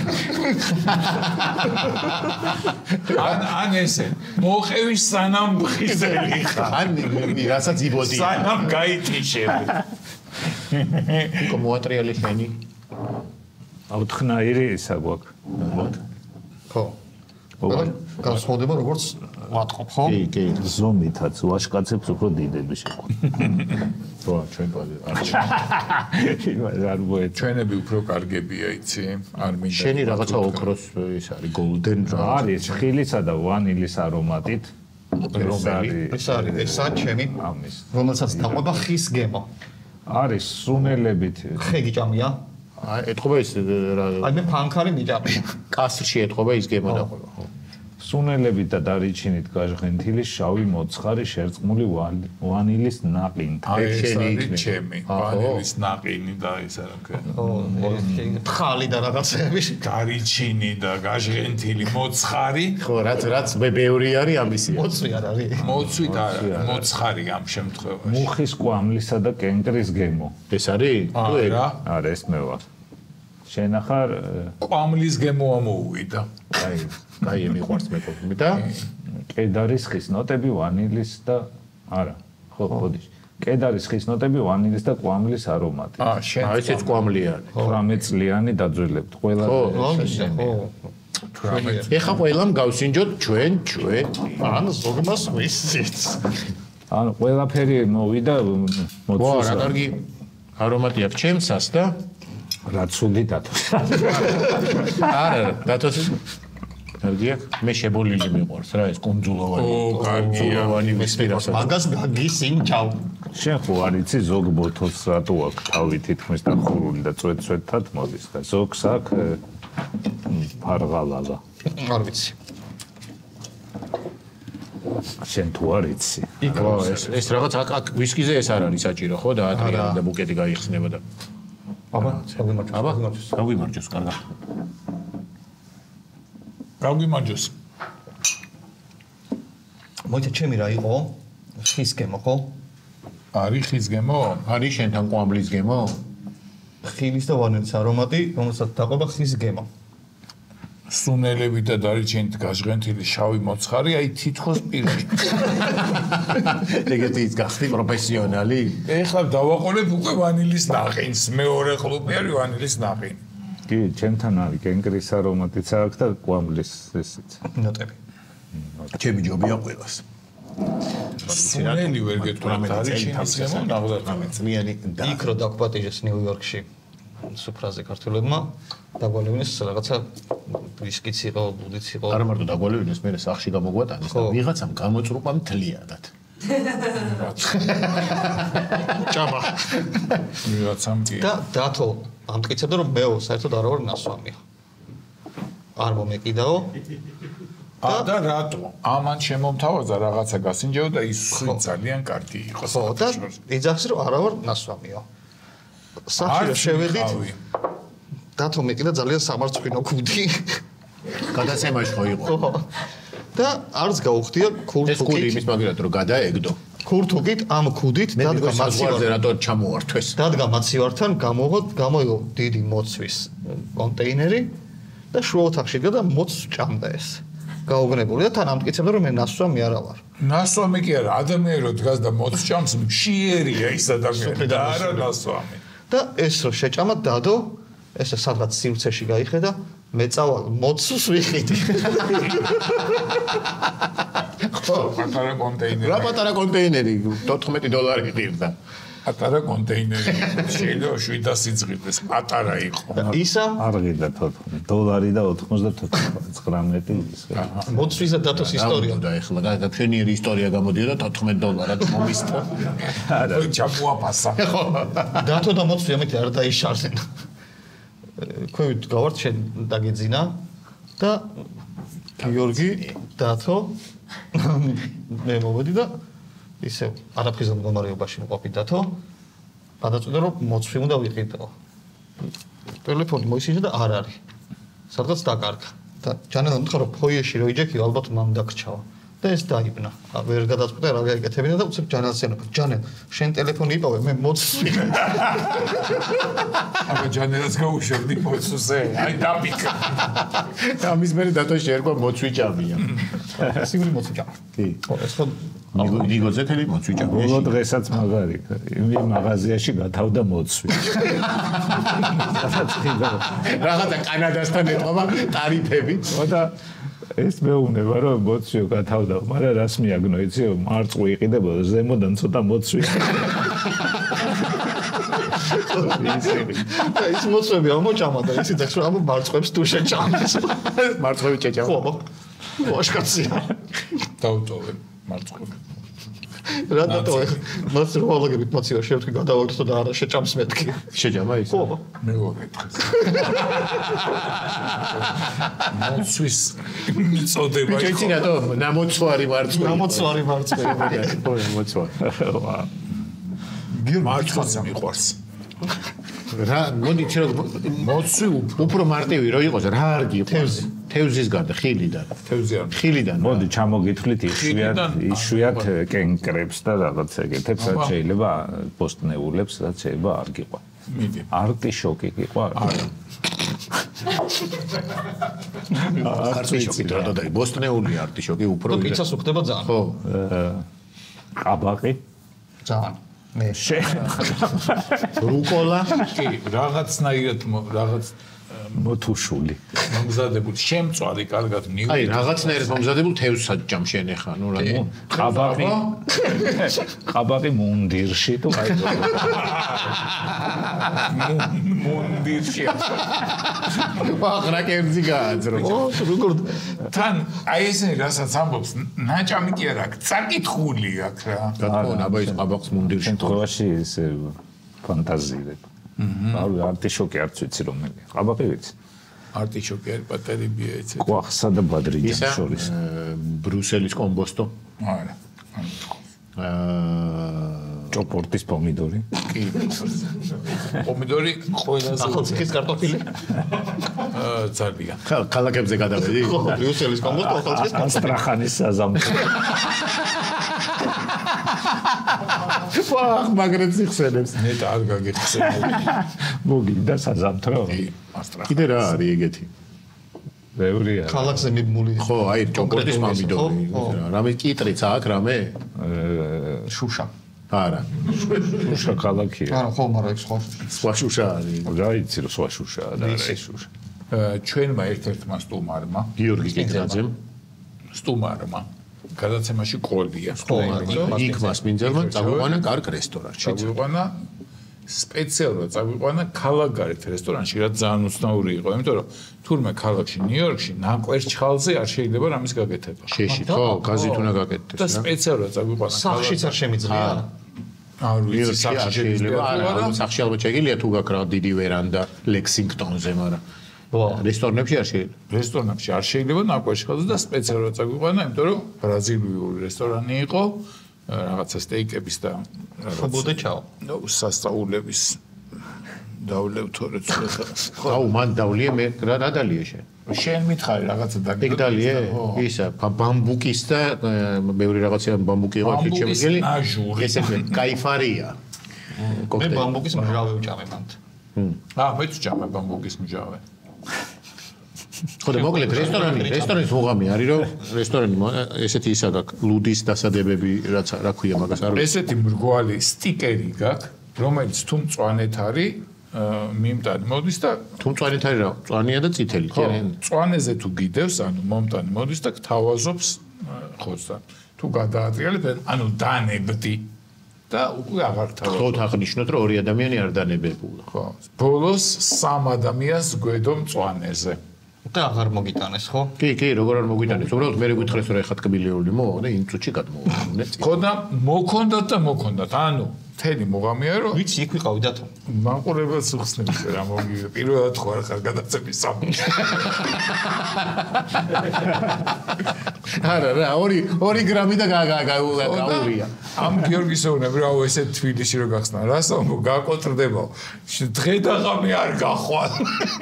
ან ესე მოყევის სანამ ხიზელი ხა. ან რასაც იბოდი. სანამ გაიტიშები. იქ მოატრიალი ხენი. აუთხნაირი ისა გვაქვს. ხო. გასხოდება როგორც ვატყობ, ხო? კი. ზომითაც ვაშკაცებს უფრო დიდები შეგვიძლია. რო ჩვენ არ არ მოეწ. ჩვენები უფრო კარგებია, იცი? არ მინდა. შენი რაღაცა ოქროს ის არის golden რა. არის ხილისა და ვანილის არომატით. ესა ჩემი ამის. რომელსაც დაყვება ხის გემო. არის სუნელებით. ხე გიჭამია? ეთყობა ის რა აი მე ფანქარი მიჭამი. კასრში ეთყობა ის გემო დაყვება. სუნელებით და დარიჩინით გაჟღენთილი შავი მოცხარი შერწყმული ვანილის ნაყინით. ეს არის ჩემი ვანილის ნაყინი და ის არა მქონია. თხალი და რაღაცები. დარიჩინი და გაჟღენთილი მოცხარი. ხო, რაც მე ბევრი არის ამისი. მოწვი არ არის. მოწვი და მოცხარი ამ შემთხვევაში. მუხის კვამლისა და კენკრის გემო. ეს არის? არა. არა, ეს მე ვარ. შენ ახარ ყვამლის გემო ამოუვიდა. აი მიყვარს მე კოპი და კედარის ხის ნოტები ვანილის და არა ხო ხოდი კედარის ხის ნოტები ვანილის და კვამლის არომატი შენ ესეც კვამლიანი 18 წლიანი დაძველებთ ყველა ეხა ყველამ გავსინჯოთ ჩვენ ან ზოგმას ვისიც ანუ ყველაფერი მოვიდა ვა რა კარგი არომატი აქვს ჩემსას და რა ცუდი დათოს არა დათოს კარგია მე შებოლილი მიყვარს რა ეს კუნძულოვანი კუნძულოვანი ვისპირასა მაგას გაგისინჯავ შენ ხო არ იცი ზოგ ბოთოს რატო აქვს თავი თითქმის დახურული და წვეთ-წვეთად მოდის და ზოგს აქვს ფარღალალა არ ვიცი შენ თუ არ იცი ეს რაღაც აქ ვისკიზე ეს არ არის საჭირო ხო და ატრიანი და ბუკეტი გაიხსნება და გავიმარჯოს კარგად გავიმარჯოს მოიცა ჩემი რა იყო ხის გემო ხო არის ხის გემო არის შენთან კვამლის გემო ხილის და ვანილის არომატი რომელსაც დაყვება ხის გემო სუნელები და დარიჩენით გაჟღენთილი შავი მოცხარი აი თითქოს პირში ეგეთი ის გახდი პროფესიონალი ეხლა დავაყოლებ უკვე ვანილის ნახინს მეორე ყლუპი არის ვანილის ნახინი კი ჩემთან არის კენკრის არომატიც აქვს და კვამლის ესეც ნოტები ჩემი ჯობია ყველას სუნელი ვერ გეტყვი დარიჩენის გემო ნახოთ წლიანი და იქ რო დაგვაპატიჟეს ნიუ-იორკში სუფრაზე ქართველებმა დაგვალევინეს რაღაცა ვისკიც იყო, ბუდიც იყო. არა მარტო დაგვალევინეს, მე სახში გამოგვატანეს და ვიღაცამ გამოწრუპა მთლიანად. ჭამა. ვიღაცამ კი. და დათო ამტკიცებდა რომ მეო საერთოდ არ ვარ ნასვამია. არ მომეკიდაო. და რატო? ამან შემომთავაზა რაღაცა გასინჯეო და ის ძალიან კარგი იყო. ხო, და ეძახს რომ არა ვარ ნასვამია. სახში შევედით. დათო მეკიდა ძალიან სამარცხვინო კუდი. გადაცემაში ხო იყო. ხო. და არც გაუხდია ქურთუკით. ეს კუდი იმის მაგერად რომ გადაეგდო. ქურთუკით ამ კუდით დადგა მაცივარზე რატო ჩამოართვეს. დადგა მაცივართან გამოიღო დიდი მოცვის კონტეინერი და შუა ოთახში იდგა და მოცვს ჭამდა ეს. გაუგნებული და თან ამტკიცებდა რომ მე ნასვამი არა ვარ. ნასვამი კი არა, ადამიანი რო დგას და მოცვს ჭამს, მშიერია ის ადამიანი და არა ნასვამი. და ეს რო შეჭამა დადო, ესე სადღაც სივრცეში გაიხედა, მე წავალ მოცვს ვიხიდი. ხო, პატარა კონტეინერი. რა პატარა კონტეინერი $14 ღირდა. პატარა კონტეინერი. შეიძლება 700 ძღირდეს, პატარა იყო. ისა არ ღირდა $14 და 99 გრამები ის. მოცვის და დათოს ისტორია და ეხლა გაფშენიერი ისტორია გამოდიოდა $14 მომისთა. არა, ჩამოაფასა. დათო და მოცვი ამით არ დაიშალდნენ. ქვევით გავართ შენ დაგეძინა და გიორგი დათო მე მოვედი და ისე არაფრიზო მდგომარეობაში მყოფი დათო გადაწყვიტა რომ მოცვი უნდა ვიყიდო ტელეფონი მოისმინა და არ არის სადღაც დაკარგა და ჯანელამ უთხრა რომ ფოიეში რო იჯექი ალბათ მამ დაგრჩავა და ეს დაიბნა ვერ გადაწყვიტა რა გაიკეთებინა და უცებ ჯანელს ეუბნა ჯანელ შენ ტელეფონი იპოვე მე მოცვი აბა ჯანელს გაუშვებდი მოცვზე აი დაპიკა ამის მერე დათო შეერგვა მოცვი ჭამია. სიგური მოცვი ჭამა კი. ხო ეს ხო ნიგოზე თელი მოცვი ჭამია. ბოლო დღესაც მაგარი იმ მაღაზიაში გათავდა მოცვი. რაღაცა კანადასთან ეთყობა ტარიფები. ხო და ეს მეუბნება რომ მოცვიო გათავდა, მაგრამ რას მიაგნო იციო, მარწყვი იყიდებოდა ზემოდან ცოტა მოცვი. ის მოცვები ამოჭამა და იცით ახლა ამ მარწყვებს თუ შეჭამდეს მარწყვები შეჭამა. ხო ვაშკაცია დაუტოვე მარწყვები. რა დათო მას როლოგებით მოცია შევთქვი გადავაგდო და არა შეჭამს მეთქი შეჭამა ის. ხო მეორე დღეს. მოცვის მიწოდება იყო. შეჭინა თო ნამოცვარი მარწყვი. გამოცვარი მარწყვები ხო მოცვარი. მარწყვს მიყვარს. რა მოდი ჩვენ მოცვი უფრო მარტივი რო იყოს რა არ გიყვარს. თევზის გარდა ხილიდან. თევზი არ ხილიდან. მოდი ჩამოგითვლით იშვიათ კენკრებს და რაღაც ეგეთებს რაც შეიძლება პოსტნეულებს რაც შეიძლება არ გიყვა. მიდი. არტიშოკი გიყვა? არა. არტიშოკი რა და ბოსტნეული არტიშოკი უფრო პიცას უხდება ძალიან. ხო. ყაბაყი ძალიან. მე რუკოლა კი, რაღაცნაირად რაღაც მოთუშული. მომზადებული შემწვარი კარგად ნიუ. აი რაღაცნაირად მომზადებული თევზსაჯამ შენ ახლა ნუ რა ყაბაყი მუნდირში თუ აი მონდირში. აღრა კერძი გააძრო. როგორ თან აი ესე რასაც ამბობს, ნაჭამი კი არა, წაკითხული აქვს რა. გათხოვნა აბა ის ყაბაყს მუნდირში. შემთხვევაში ეს ფანტაზირებ. არტიშოკი არც ვიცი რომელია. ყაბაყი ვიცი. არტიშოკი არის პატერიბია ეცე. ყვახსა და ბადრიჯანს შორის. ბრუსელის კომბოსტო. არა. ჭოპორტის პომიდორი. კი. პომიდორი ყველაზე ახალციხის კარტოფილი. ძალიან. ქალაქებზე გადავედი. ხო, ბრიუსელის კომბოსტო ახალციხის ასტრახანის საზამთრო. ვახ მაგრეთ სიხსენებს. ნეტა არ გაგიხსენებ. მოგინდა საზამთრო. ასტრახანი. კიდე რა არის ეგეთი? ბევრია. ქალაქზე მიბმული. ხო, აი ჭოპორტის პომიდორი. რამე კიტრიც აქვს რამე? შუშა. არა. შუშა ქალაქია. არა, ხო, მაგრამ ეს ხო. სხვა შუშა არის. გაიცი რომ სხვა შუშაა და არა ეს შუშა. ჩვენმა ერთ-ერთმა სტუმარმა, გიორგი კიტრაძემ სტუმარმა გადაცემაში ყოლია. იქ მასმინძელმა წაგვიყვანა კარგ რესტორანში. წაგვიყვანა სპეციალურად წაგვიყვანა ქალაქგარეთ რესტორანში, რაც ძალიან უცნაური იყო, იმიტომ რომ თურმე ქალაქში ნიუ-იორკში ნაკვერჩხალზე არ შეიძლება რამის გაკეთება. შეშით ხო, გაზით უნდა გაკეთდეს და რა. სპეციალურად წაგვიყვანა სახშიც არ შემიძლია. არ ვიცი, ნიუ-იორკში არ სახში შეიძლება, არა, შეიძლება. სახში ალბათ შეგიძლია თუ გაქვს რა დიდი ვერანდა ლექსინგტონზე, მაგრამ ვა. რესტორნებში არ შეიძლება. რესტორნებში არ შეიძლება ნაკვერჩხალზე და სპეციალურად წაგვიყვანა, იმიტომ რომ ბრაზილიური რესტორანი იყო, რაღაცა სტეიკების და ხობოდე ჩაო. ნუ სასწაულების დავლევ თორე ცოტა. აუ მან დავლიე მე რა დალია შენ? შენ მითხარი რაღაცა ეგ დალიე? ისა ბამბუკის და ბევრი რაღაცა ბამბუკი იყო აქ შემდგელი. ესე кайფარია. მე ბამბუკის მჟავე ვჭამე მანდ. მეც ვჭამე ბამბუკის მჟავე. ხო და მოკლედ რესტორანის მოღამი არის რომ რესტორანი ესეთი ისა გაქვს ლუდის დასადებები რაც რა ქვია მაგას არ ესეთი მრგვალი სტიკერი გაქვს რომელიც თუ მწვანეთ არის მიმტანი მოდის და თუ მწვანეთ არის რა მწვანეა და წითელი კი მწვანეზე თუ გიდევს ანუ მომტანი მოდის და გთავაზობს ხოცთან თუ გადაატრიალებ ანუ დანებდი და უკვე აღარ გთავაზობ ხო აღნიშნოთ რომ ორი ადამიანი არ დანებებულა ხო ბოლოს სამ ადამიანს გვედო მწვანეზე და აღარ მოგიტანეს ხო? კი, როგორ არ მოგვიტანეს. უბრალოდ მე გითხრეს რომ ეხა ტკბილეული მოვა და იმ წუთში გადმოვიდა. ხო და მოქონდათ. ანუ თელი მოღამია რომ ვიცი იქ ვიყავი დათო. მაყურებელს უხსნებს რა მოგივიდა. პირველად ხო არ ხარ გადაცემის სამში. არა, 2 გრამი და გაურია. ამ გიორგისეუნები რა ესე თბილისში რო გახსნა. რასო გაკოტრდება. დღე და ღამე არ გახვალ.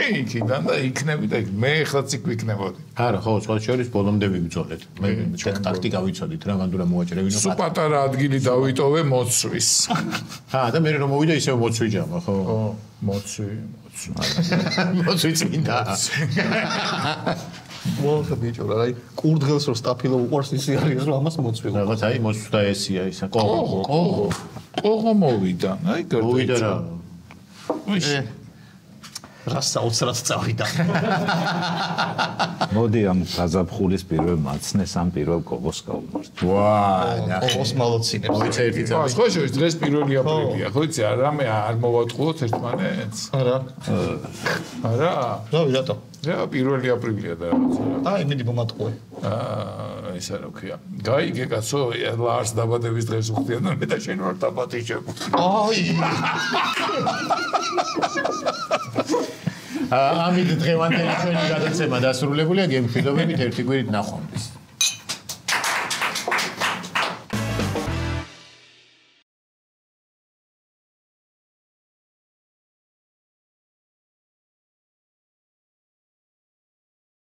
იქიდან და იქნები და მე ეხლაც იქ ვიქნებოდი. არა, ხო, სხვა შორის ბოლომდე ვიბრძოლეთ. მე ტაქტიკა ვიცოდით რა მანდ უნდა მოვაჭრევინო. სულ პატარა ადგილი დავიტოვე მოცვის. და მე რომ მოვიდა ისევ მოცვი ჯამა, ხო? ხო, მოცვი. მოცვი წმინდა. მოხდა ბიჭო რა, აი კურდღელს რო სტაფილო უყურს ისი არის რომ ამას მოცვი. რაღაც აი მოცვდა ესია ისა. ყოღო მოვიდა. აი მოვიდა რა. რა საოცრად წავიდა. მოდი ამ გაზაფხულის პირველ მაცნეს ამ პირველ კობოს გავუმართ. ვა, კობოს მალოცინებს. მოიცა ერთი წამი. ხო, შორის დღეს 1 აპრილია. ხო იცი, არამე არ მოვატყუოთ ერთმანეთს. არა. არა. რავი რატო? რა 1 აპრილია და რაღაცა. აი მიდი მომატყუე. ისა რა ქვია. გაიგე კაცო, ლარს დაბადების დღეს უხდიან და მე და შენ ვარ დაბადიშები. აი. ამით დღევანდელი ჩვენი გადაცემა დასრულებულია გემშვიდობებით ერთი კვირით ნახვამდის.